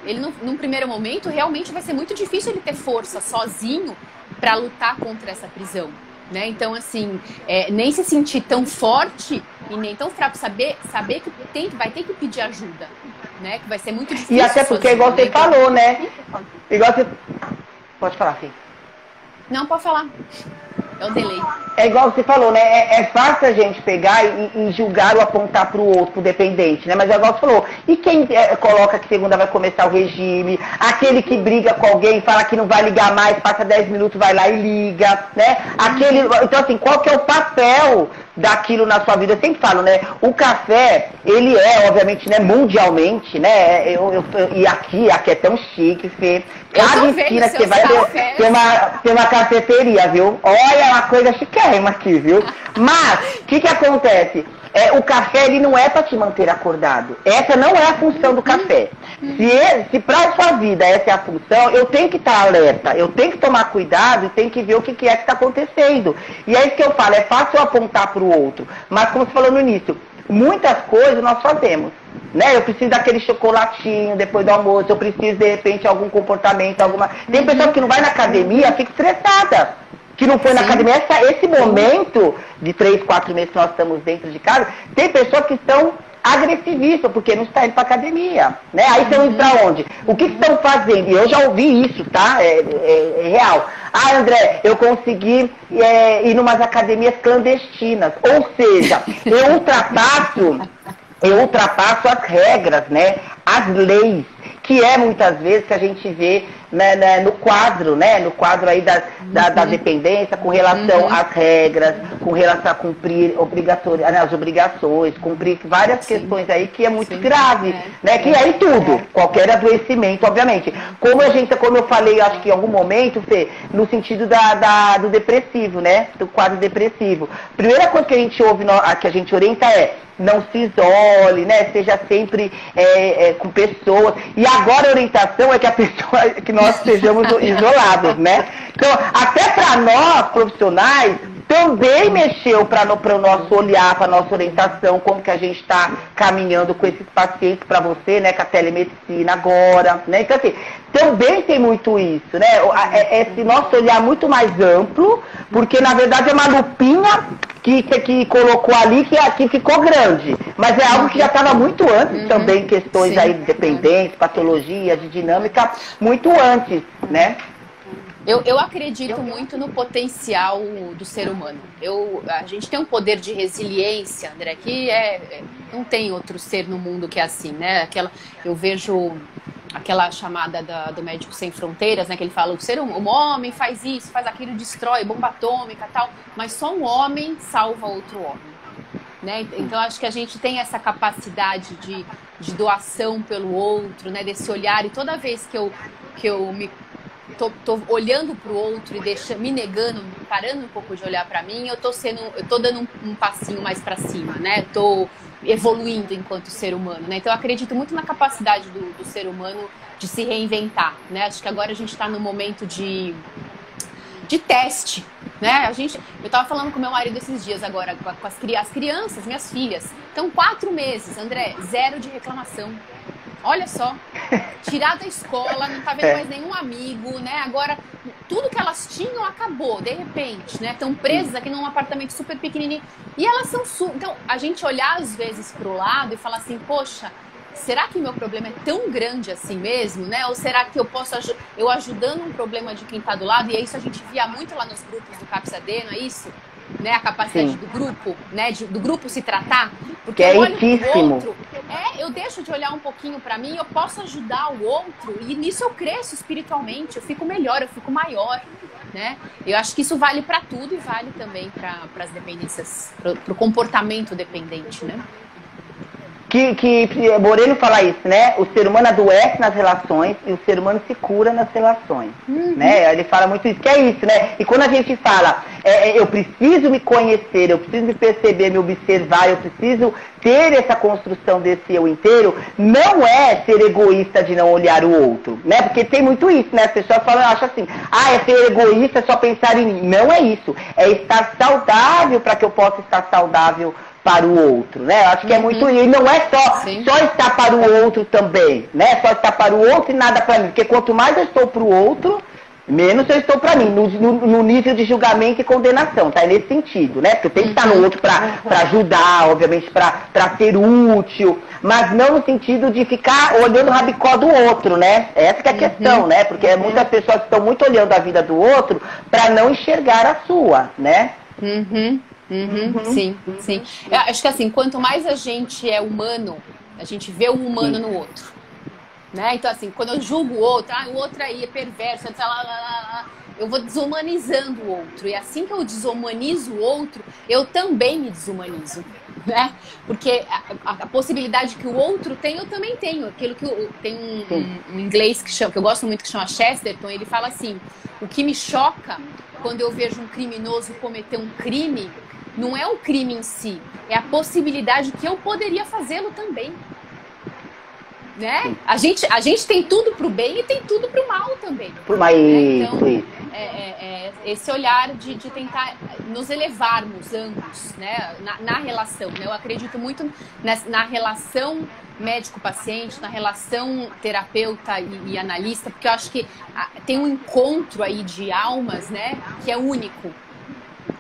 Ele, num primeiro momento, realmente vai ser muito difícil ele ter força sozinho para lutar contra essa prisão. Né? Então, assim, nem se sentir tão forte e nem tão fraco, saber que vai ter que pedir ajuda, né? Que vai ser muito difícil. E até porque, igual você falou, né? Igual você... Pode falar, filho. Não, pode falar. É o delay. É igual você falou, né? É fácil a gente pegar e julgar ou apontar para o outro, pro dependente, né? Mas é igual você falou. E quem coloca que segunda vai começar o regime? Aquele que briga com alguém, fala que não vai ligar mais, passa 10 minutos, vai lá e liga, né? Então, assim, qual que é o papel daquilo na sua vida? Eu sempre falo, né? O café, ele obviamente, né, mundialmente, né? E aqui é tão chique, Fê. Cada esquina que você vai ter uma cafeteria, viu? Olha, uma coisa chiquérrima aqui, viu? Mas, o que acontece? O café, ele não é para te manter acordado. Essa não é a função do café. Se para a sua vida essa é a função, eu tenho que estar alerta, eu tenho que tomar cuidado, eu tenho que ver o que é que está acontecendo. E é isso que eu falo, é fácil eu apontar para o outro. Mas, como você falou no início, muitas coisas nós fazemos. Né? Eu preciso daquele chocolatinho depois do almoço, eu preciso, de repente, algum comportamento, alguma... Tem pessoa que não vai na academia, fica estressada. Que não foi na academia. Esse momento de 3, 4 meses que nós estamos dentro de casa, tem pessoas que estão agressivistas, porque não está indo para academia. Né? Aí estão indo para onde? O que estão fazendo? E eu já ouvi isso, tá? É real. Ah, André, eu consegui ir em umas academias clandestinas. Ou seja, eu ultrapasso as regras, né? As leis, que muitas vezes que a gente vê, né, no quadro, né? No quadro aí da dependência, com relação às regras, com relação a cumprir as obrigações, cumprir várias questões aí que é muito grave, né? Que aí tudo, qualquer adoecimento, obviamente. Como eu falei, acho que em algum momento, Fê, no sentido do depressivo, né? Do quadro depressivo. Primeira coisa que a gente ouve, que a gente orienta não se isole, né? Seja sempre com pessoas. E agora a orientação é que nós sejamos isolados, né? Então, até para nós, profissionais, também mexeu para o nosso olhar, para a nossa orientação, como que a gente está caminhando com esses pacientes para você, né? Com a telemedicina agora, né? Então, assim, também tem muito isso, né? Esse nosso olhar muito mais amplo, porque, na verdade, é uma lupinha que colocou ali, que ficou grande. Mas é algo que já estava muito antes também, questões aí de dependência, patologia, de dinâmica, muito antes, né? Eu acredito muito no potencial do ser humano. A gente tem um poder de resiliência, André, que não tem outro ser no mundo que é assim, né? Eu vejo aquela chamada do Médicos Sem Fronteiras, né? Que ele fala, o homem faz isso, faz aquilo, destrói, bomba atômica e tal, mas só um homem salva outro homem. Né? Então, acho que a gente tem essa capacidade de doação pelo outro, né? Desse olhar, e toda vez que eu tô olhando pro outro e me negando, parando um pouco de olhar para mim, eu tô dando um passinho mais para cima, né? Tô evoluindo enquanto ser humano, né? Então eu acredito muito na capacidade do ser humano de se reinventar, né? Acho que agora a gente está no momento de teste, né? Eu tava falando com meu marido esses dias agora, com as crianças, minhas filhas. Então 4 meses, André, 0 de reclamação. Olha só, tirar da escola, não tá vendo mais nenhum amigo, né? Agora, tudo que elas tinham acabou, de repente, né? Estão presas aqui num apartamento super pequenininho. E elas são... Então, a gente olhar às vezes pro lado e falar assim, poxa, será que o meu problema é tão grande assim mesmo, né? Ou será que eu ajudando um problema de quem tá do lado, e é isso a gente via muito lá nos grupos do CAPS-AD, não é isso? né, a capacidade do grupo, né, do grupo se tratar, porque que é eu olho riquíssimo. pro outro, eu deixo de olhar um pouquinho para mim, eu posso ajudar o outro e nisso eu cresço espiritualmente, eu fico melhor, eu fico maior, né? Eu acho que isso vale para tudo e vale também para as dependências, para o comportamento dependente, né? Que Moreno fala isso, né? O ser humano adoece nas relações e o ser humano se cura nas relações, né? Ele fala muito isso, que é isso, né? E quando a gente fala, eu preciso me conhecer, eu preciso me perceber, me observar, eu preciso ter essa construção desse eu inteiro, não é ser egoísta de não olhar o outro, né? Porque tem muito isso, né? As pessoas falam, acham assim, é ser egoísta, é só pensar em mim. Não é isso. É estar saudável para que eu possa estar saudável para o outro, né? Eu acho que é muito... E não é só estar para o outro também, né? Só estar para o outro e nada para mim. Porque quanto mais eu estou para o outro, menos eu estou para mim, no nível de julgamento e condenação, tá? É nesse sentido, né? Porque eu tenho que estar no outro para ajudar, obviamente, para ser útil, mas não no sentido de ficar olhando o rabicó do outro, né? Essa que é a questão, né? Porque muitas pessoas estão muito olhando a vida do outro para não enxergar a sua, né? Sim. Eu acho que assim, quanto mais a gente é humano, a gente vê o humano no outro, né? Então assim, quando eu julgo o outro, o outro aí é perverso, eu vou desumanizando o outro. E assim que eu desumanizo o outro, eu também me desumanizo, né? Porque a possibilidade que o outro tem, eu também tenho. Aquilo que tem um inglês que eu gosto muito, que chama Chesterton, ele fala assim: o que me choca quando eu vejo um criminoso cometer um crime não é o crime em si, é a possibilidade que eu poderia fazê-lo também, né? A gente tem tudo pro bem e tem tudo pro mal também. Por mais então, esse olhar de tentar nos elevarmos ambos, né? Na relação, né? Eu acredito muito na relação médico-paciente, na relação terapeuta e analista, porque eu acho que tem um encontro aí de almas, né? Que é único.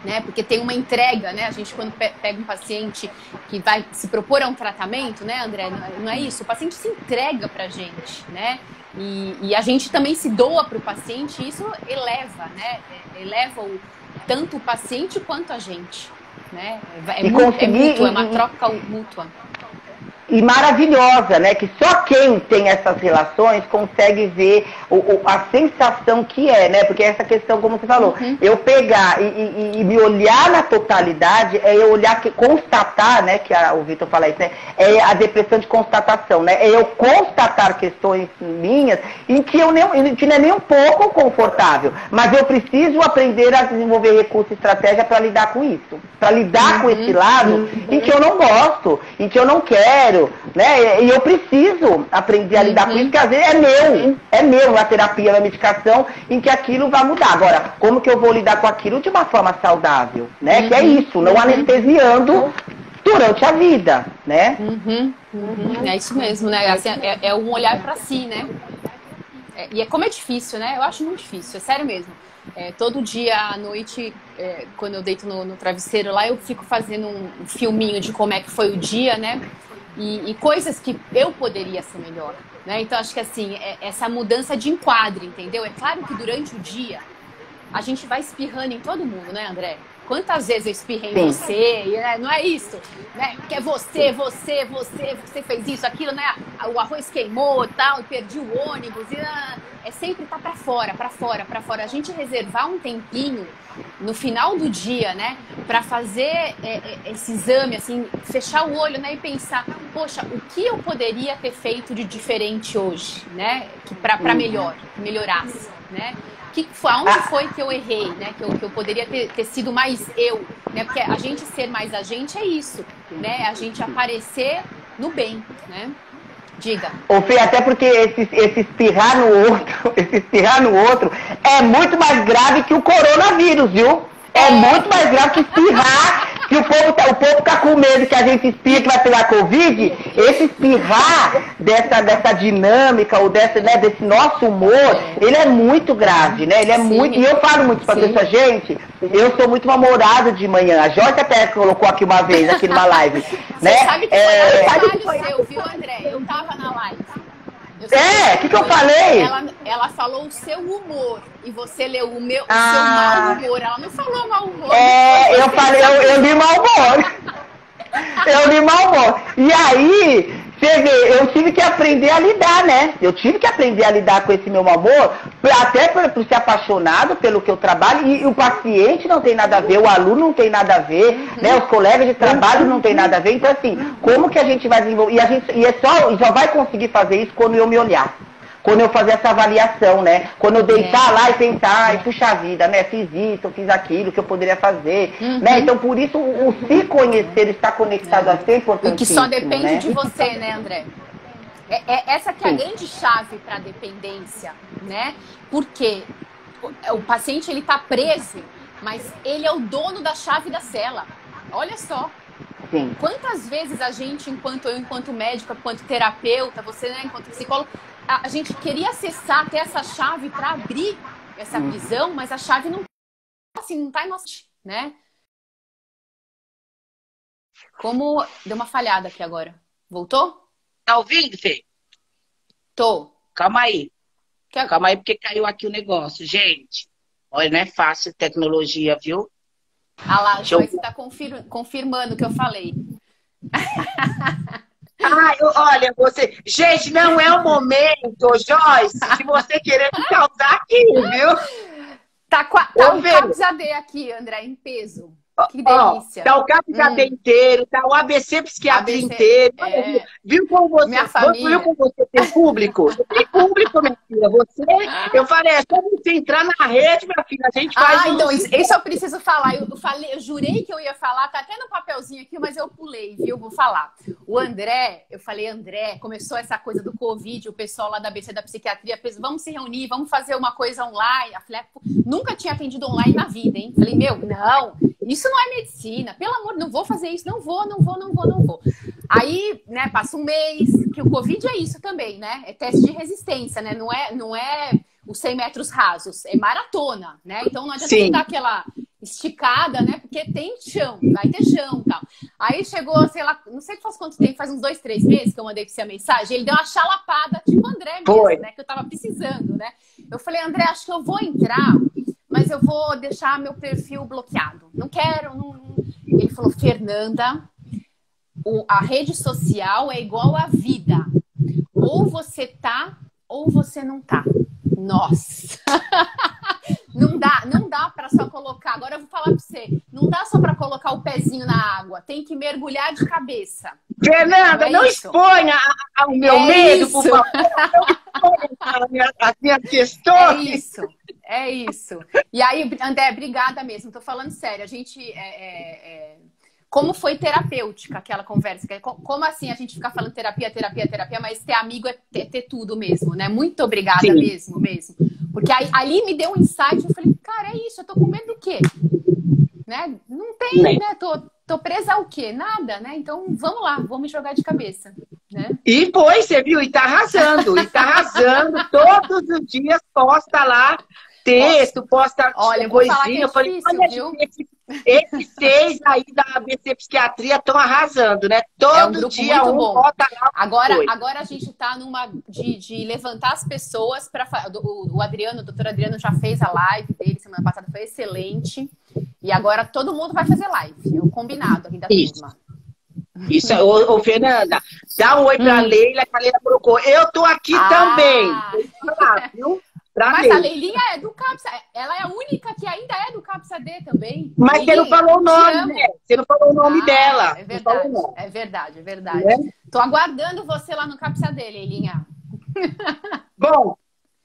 Né? Porque tem uma entrega, né? A gente quando pega um paciente que vai se propor a um tratamento, né, André? Não é isso? O paciente se entrega pra gente, né? E a gente também se doa pro paciente e isso eleva, né? Eleva tanto o paciente quanto a gente, né? É mútuo, é uma troca mútua. E maravilhosa, né? Que só quem tem essas relações consegue ver a sensação que é, né? Porque essa questão, como você falou, eu pegar e me olhar na totalidade, é eu olhar, constatar, né? Que o Vitor fala isso, né? É a depressão de constatação, né? É eu constatar questões minhas em que eu não é nem um pouco confortável, mas eu preciso aprender a desenvolver recurso e estratégia para lidar com isso. Para lidar com esse lado em que eu não gosto, em que eu não quero, né? E eu preciso aprender a lidar com isso, porque às vezes é meu na terapia, na medicação, em que aquilo vai mudar. Agora, como que eu vou lidar com aquilo de uma forma saudável, né? Que é isso, não anestesiando durante a vida, né? É isso mesmo, né? Assim, é um olhar para si, né? E como é difícil, né? Eu acho muito difícil, é sério mesmo. Todo dia à noite, quando eu deito no travesseiro lá, eu fico fazendo um filminho de como é que foi o dia, né? E coisas que eu poderia ser melhor, né? Então acho que assim, essa mudança de enquadre, entendeu? É claro que durante o dia a gente vai espirrando em todo mundo, né, André? Quantas vezes eu espirrei em você, né? Não é isso, né? Porque é você fez isso, aquilo, né? O arroz queimou e tal, e perdi o ônibus, é sempre tá pra fora. A gente reservar um tempinho no final do dia, né? Pra fazer esse exame, assim, fechar o olho, né? E pensar, poxa, o que eu poderia ter feito de diferente hoje, né? Pra melhorasse, né? Onde foi que eu errei, né? Que eu poderia ter sido mais eu, né? Porque a gente ser mais a gente é isso, né? A gente aparecer no bem, né? Diga. Ô Fê, até porque esse espirrar no outro é muito mais grave que o coronavírus, viu? É muito mais grave que espirrar, que o povo fica com medo que a gente espirra que vai pegar Covid. Esse espirrar dessa dinâmica ou desse nosso humor, ele é muito grave, né? Ele é muito. E eu falo muito pra pessoa, gente, eu sou muito namorada de manhã. A Jorge até colocou aqui uma vez, aqui numa live. Né? Você sabe que foi seu, viu, André? Eu tava na live. O que eu falei? ela falou o seu humor e você leu o seu mau humor. Ela não falou mau humor. Eu falei, eu li mau humor. Eu li mau humor. E aí, você vê, eu tive que aprender a lidar, né? Eu tive que aprender a lidar com esse meu amor, até por ser apaixonado pelo que eu trabalho, e o paciente não tem nada a ver, o aluno não tem nada a ver, né? Os colegas de trabalho não tem nada a ver. Então, assim, como que a gente vai desenvolver? E só vai conseguir fazer isso quando eu me olhar. Quando eu fazer essa avaliação, né? Quando eu deitar lá e pensar, e puxa vida, né? Fiz isso, fiz aquilo que eu poderia fazer, né? Então, por isso, o se conhecer, estar conectado a ser importantíssimo, e que só depende né? de você, né, André? Essa que é a grande chave para a dependência, né? Porque o paciente, ele tá preso, mas ele é o dono da chave da cela. Olha só. Sim. Quantas vezes a gente, enquanto médica, enquanto terapeuta, você, né, enquanto psicólogo, a gente queria acessar até essa chave para abrir essa prisão, mas a chave não, assim, não tá em nossa, né? Como deu uma falhada aqui agora. Voltou? Tá ouvindo, Fê? Tô. Calma aí. Calma aí, porque caiu aqui o negócio. Gente, olha, não é fácil tecnologia, viu? Ah lá, Joyce tá confirmando o que eu falei. Olha, você... Gente, não é o momento, Joyce, de você querer me causar aqui, viu? Tá o CAPS-AD aqui, André, em peso. Que delícia. Tá o CAPS-AD inteiro, tá o ABC Psiquiatria inteiro. Viu como você tem público? Você tem público, minha filha. Eu falei, é só você entrar na rede, minha filha. A gente faz então, isso eu preciso falar. Eu jurei que eu ia falar, tá até no papelzinho aqui, mas eu pulei, viu? Vou falar. O André, eu falei, André, começou essa coisa do Covid, o pessoal lá da ABC da Psiquiatria fez, vamos se reunir, vamos fazer uma coisa online. Eu falei, nunca tinha atendido online na vida, hein? Falei, não, isso não é medicina, pelo amor, não vou fazer isso, não vou. Aí, né, passa um mês, que o Covid é isso também, né? É teste de resistência, né? Não é os 100 metros rasos, é maratona, né? Então não adianta dar aquela esticada, né? Porque tem chão, vai ter chão e tal. Aí chegou, sei lá, não sei faz quanto tempo, faz uns 2, 3 meses que eu mandei pra você a mensagem, ele deu uma chalapada, tipo André mesmo, né? Que eu tava precisando, né? Eu falei, André, acho que eu vou entrar, mas eu vou deixar meu perfil bloqueado. Não quero, não... Ele falou, Fernanda, a rede social é igual à vida. Ou você tá, ou você não tá. Nossa! Não dá para só colocar. Agora eu vou falar para você. Não dá só para colocar o pezinho na água. Tem que mergulhar de cabeça. Fernanda, não exponha o meu medo, por favor. Não exponha as minhas questões. É isso. E aí, André, obrigada mesmo. Tô falando sério. A gente... Como foi terapêutica aquela conversa? Como assim a gente ficar falando terapia, mas ter amigo é ter tudo mesmo, né? Muito obrigada mesmo. Porque ali me deu um insight, eu falei, cara, é isso, eu tô com medo do quê? Né? Não tem, né? Tô presa ao quê? Nada, né? Então, vamos lá, vamos me jogar de cabeça, né? E você viu? E tá arrasando, todos os dias posta lá texto, posta coisinha. Eu falei, olha, esses 6 aí da ABC Psiquiatria estão arrasando, né? Todo dia bota lá. Agora a gente tá numa de levantar as pessoas para o doutor Adriano já fez a live dele semana passada, foi excelente. E agora todo mundo vai fazer live, é o combinado aqui da turma. Isso, ô Fernanda, dá um oi pra Leila, que a Leila colocou. Eu tô aqui também. Viu? Mas a Leilinha é do CAPS, ela é a única que ainda é do CAPS-AD também. Mas Leilinha, você não falou o nome, né? Você não falou o nome dela. É verdade. Tô aguardando você lá no CAPS-AD, Leilinha. Bom,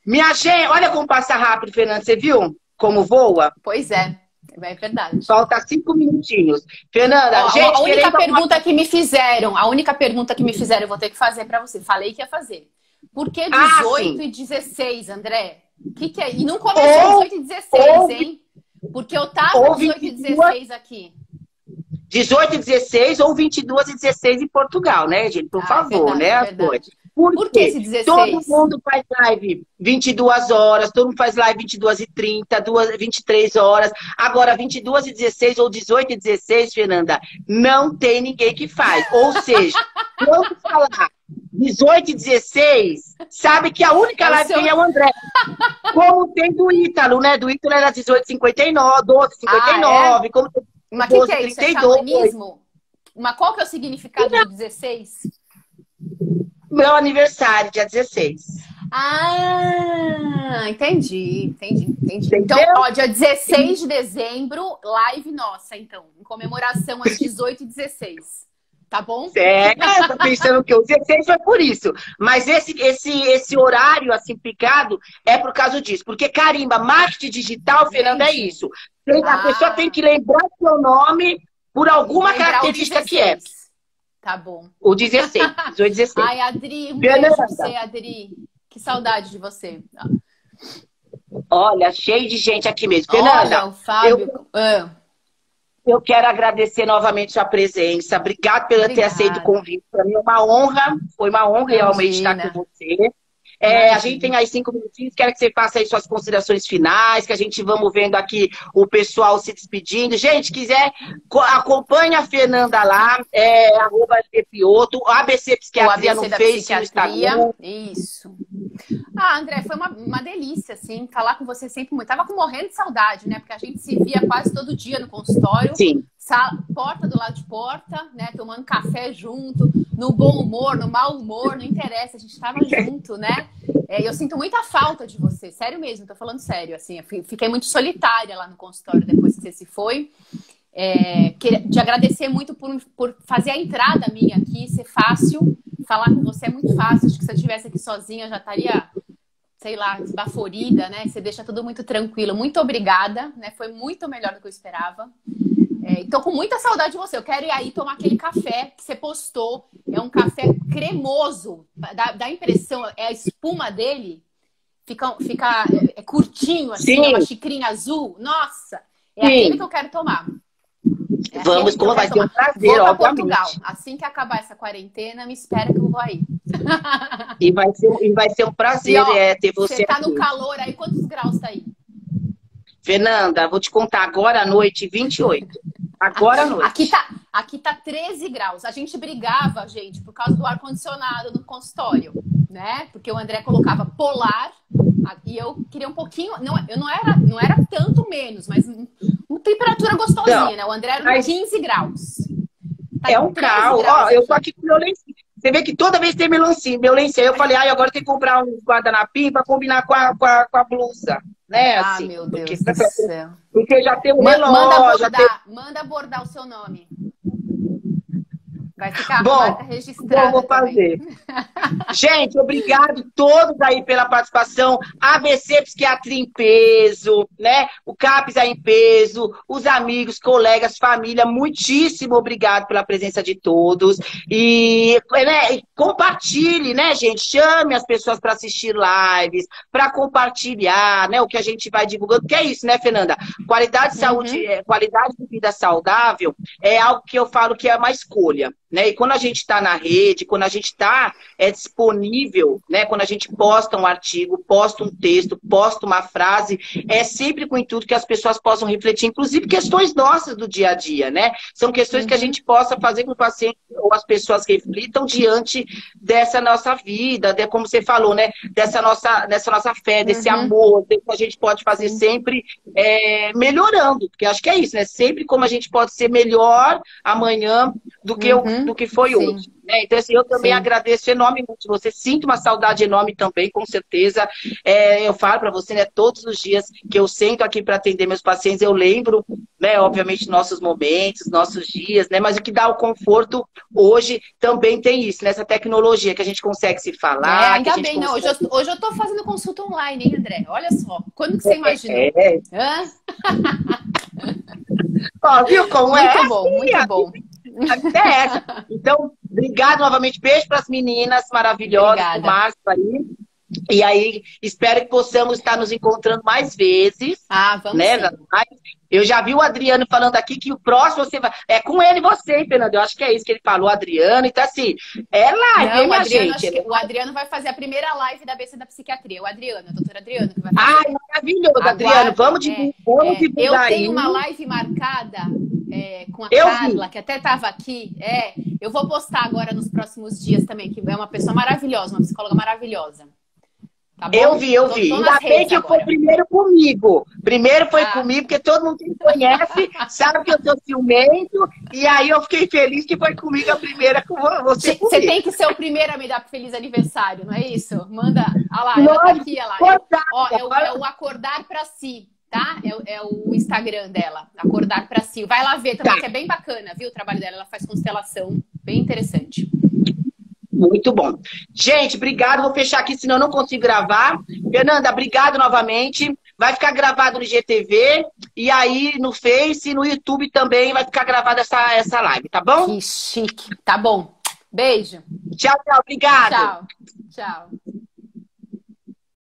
minha gente, olha como passa rápido, Fernanda, você viu como voa? Pois é verdade. Falta 5 minutinhos. Fernanda, a única pergunta que me fizeram, eu vou ter que fazer pra você. Falei que ia fazer. Por que 18 e 16, André? Que é? E não começou 18 e 16, hein? Porque eu tava 18 e 16 aqui. 18 e 16 ou 22 e 16 em Portugal, né, gente? Por favor, verdade, né? Por que esse 16? Todo mundo faz live 22 horas, todo mundo faz live 22 e 30, 23 horas. Agora, 22 e 16 ou 18 e 16, Fernanda, não tem ninguém que faz. Ou seja, quando falar 18 e 16, sabe que a única live que tem é o André. Como tem do Ítalo, né? Do Ítalo era 18h59, 12h59. Como tem Mas o que é isso? É xamanismo? Mas qual que é o significado do 16? Meu aniversário, dia 16. Ah, entendi. Entendeu? Então, ó, dia 16 de dezembro, live nossa, então. Em comemoração às 18h16. Tá bom? Tá pensando que o 16 foi por isso. Mas esse horário, assim, picado, é por causa disso. Porque carimba, marketing digital, Fernanda, é isso. A pessoa tem que lembrar seu nome por alguma característica que é. Tá bom. O 16. Ai, Adri, um beijo pra você, Adri. Que saudade de você. Olha, cheio de gente aqui mesmo. Fernanda, olha, o Fábio... Eu quero agradecer novamente sua presença. Obrigada por ter aceito o convite. Para mim é uma honra. Foi uma honra realmente estar com você. A gente tem aí 5 minutinhos. Quero que você faça aí suas considerações finais, que a gente vamos vendo aqui o pessoal se despedindo. Gente, quiser, acompanhe a Fernanda lá, @Pioto, ABC Psiquiatria no Face, no Instagram. Isso. André, foi uma delícia, assim, falar com você sempre muito. Tava morrendo de saudade, né? Porque a gente se via quase todo dia no consultório. Sim. Porta do lado de porta, né? Tomando café junto, no bom humor, no mau humor, não interessa, a gente tava junto, né? Eu sinto muita falta de você, sério mesmo, tô falando sério, assim, eu fiquei muito solitária lá no consultório depois que você se foi. Queria te agradecer muito por fazer a entrada minha aqui, ser fácil, falar com você é muito fácil, acho que se eu estivesse aqui sozinha eu já estaria, sei lá, esbaforida, né? Você deixa tudo muito tranquilo, muito obrigada, né? Foi muito melhor do que eu esperava. Tô com muita saudade de você. Eu quero ir aí tomar aquele café que você postou. É um café cremoso. Dá impressão, a espuma dele fica curtinho, assim, é uma xicrinha azul. Nossa, aquele que eu quero tomar. Vamos, como vai ser um prazer, vou pra obviamente. Portugal. Assim que acabar essa quarentena, me espera que eu vou aí. E vai ser um prazer ter você. Você tá aqui. no calor aí, quantos graus tá aí? Fernanda, vou te contar agora à noite, 28. Agora à noite. Aqui tá 13 graus. A gente brigava, gente, por causa do ar-condicionado no consultório, né? Porque o André colocava polar e eu queria um pouquinho... eu não era tanto menos, mas uma temperatura gostosinha, né? O André era 15 graus. Tá um caos. Ó, eu tô aqui com meu lencinho. Você vê que toda vez tem meu lencinho. Eu falei, agora tem que comprar um guardanapim pra combinar com a blusa. Né, assim, meu Deus do céu. Porque já tem um relógio. Manda bordar o seu nome. Vai ficar bom, registrada. Vou fazer. Gente, obrigado todos aí pela participação. ABC Psiquiatria em peso, né? O CAPS aí em peso, os amigos, colegas, família, muitíssimo obrigado pela presença de todos. E compartilhe, né, gente? Chame as pessoas para assistir lives, para compartilhar, né? O que a gente vai divulgando. Porque é isso, né, Fernanda? Qualidade de saúde, qualidade de vida saudável é algo que eu falo que é uma escolha. Né? E quando a gente está na rede, quando a gente está disponível, né? Quando a gente posta um artigo, posta um texto, posta uma frase, é sempre com o intuito que as pessoas possam refletir, inclusive questões nossas do dia a dia, né? São questões que a gente possa fazer com o paciente ou as pessoas reflitam diante dessa nossa vida, como você falou, né? Dessa nossa fé, desse amor, que a gente pode fazer sempre melhorando, porque acho que é isso, né? Sempre como a gente pode ser melhor amanhã do que foi hoje. Né? Então, assim, eu também agradeço enormemente você. Sinto uma saudade enorme também, com certeza. Eu falo para você, né, todos os dias que eu sento aqui para atender meus pacientes, eu lembro, né, obviamente, nossos momentos, nossos dias, né, mas o que dá o conforto hoje também tem isso, nessa tecnologia que a gente consegue se falar. Ainda que a gente bem, consegue... não. Hoje eu tô fazendo consulta online, hein, André? Olha só, quando que você imaginou? Ó, viu como muito bom, muito bom. Então, obrigado novamente. Beijo para as meninas maravilhosas, o Márcio aí. E aí, espero que possamos estar nos encontrando mais vezes. Vamos né? Eu já vi o Adriano falando aqui que o próximo você vai... É com ele e você, Fernando. Eu acho que é isso que ele falou, Adriano. Então, assim, live, minha gente. O Adriano vai fazer a primeira live da ABC da Psiquiatria. O Adriano, a doutora Adriano, que vai fazer. Ai, maravilhoso, Adriano. Vamos divulgar aí. Eu tenho uma live marcada com a Carla, que até estava aqui. Eu vou postar agora nos próximos dias também, que é uma pessoa maravilhosa, uma psicóloga maravilhosa. Tá bom? Eu vi. Ainda bem que foi primeiro comigo. Primeiro foi comigo, porque todo mundo que me conhece sabe que eu sou ciumento. E aí eu fiquei feliz que foi comigo a primeira com você. Você tem que ser o primeiro a me dar feliz aniversário, não é isso? Manda. Olha lá, ela tá aqui, olha lá. Ó, é o Acordar Pra Si, tá? É o Instagram dela, Acordar Pra Si. Vai lá ver também, que é bem bacana, viu? O trabalho dela, ela faz constelação, bem interessante. Muito bom. Gente, obrigado. Vou fechar aqui, senão eu não consigo gravar. Fernanda, obrigado novamente. Vai ficar gravado no GTV e aí no Face e no YouTube também vai ficar gravada essa live, tá bom? Que chique. Tá bom. Beijo. Tchau, tchau. Obrigado. Tchau. Tchau.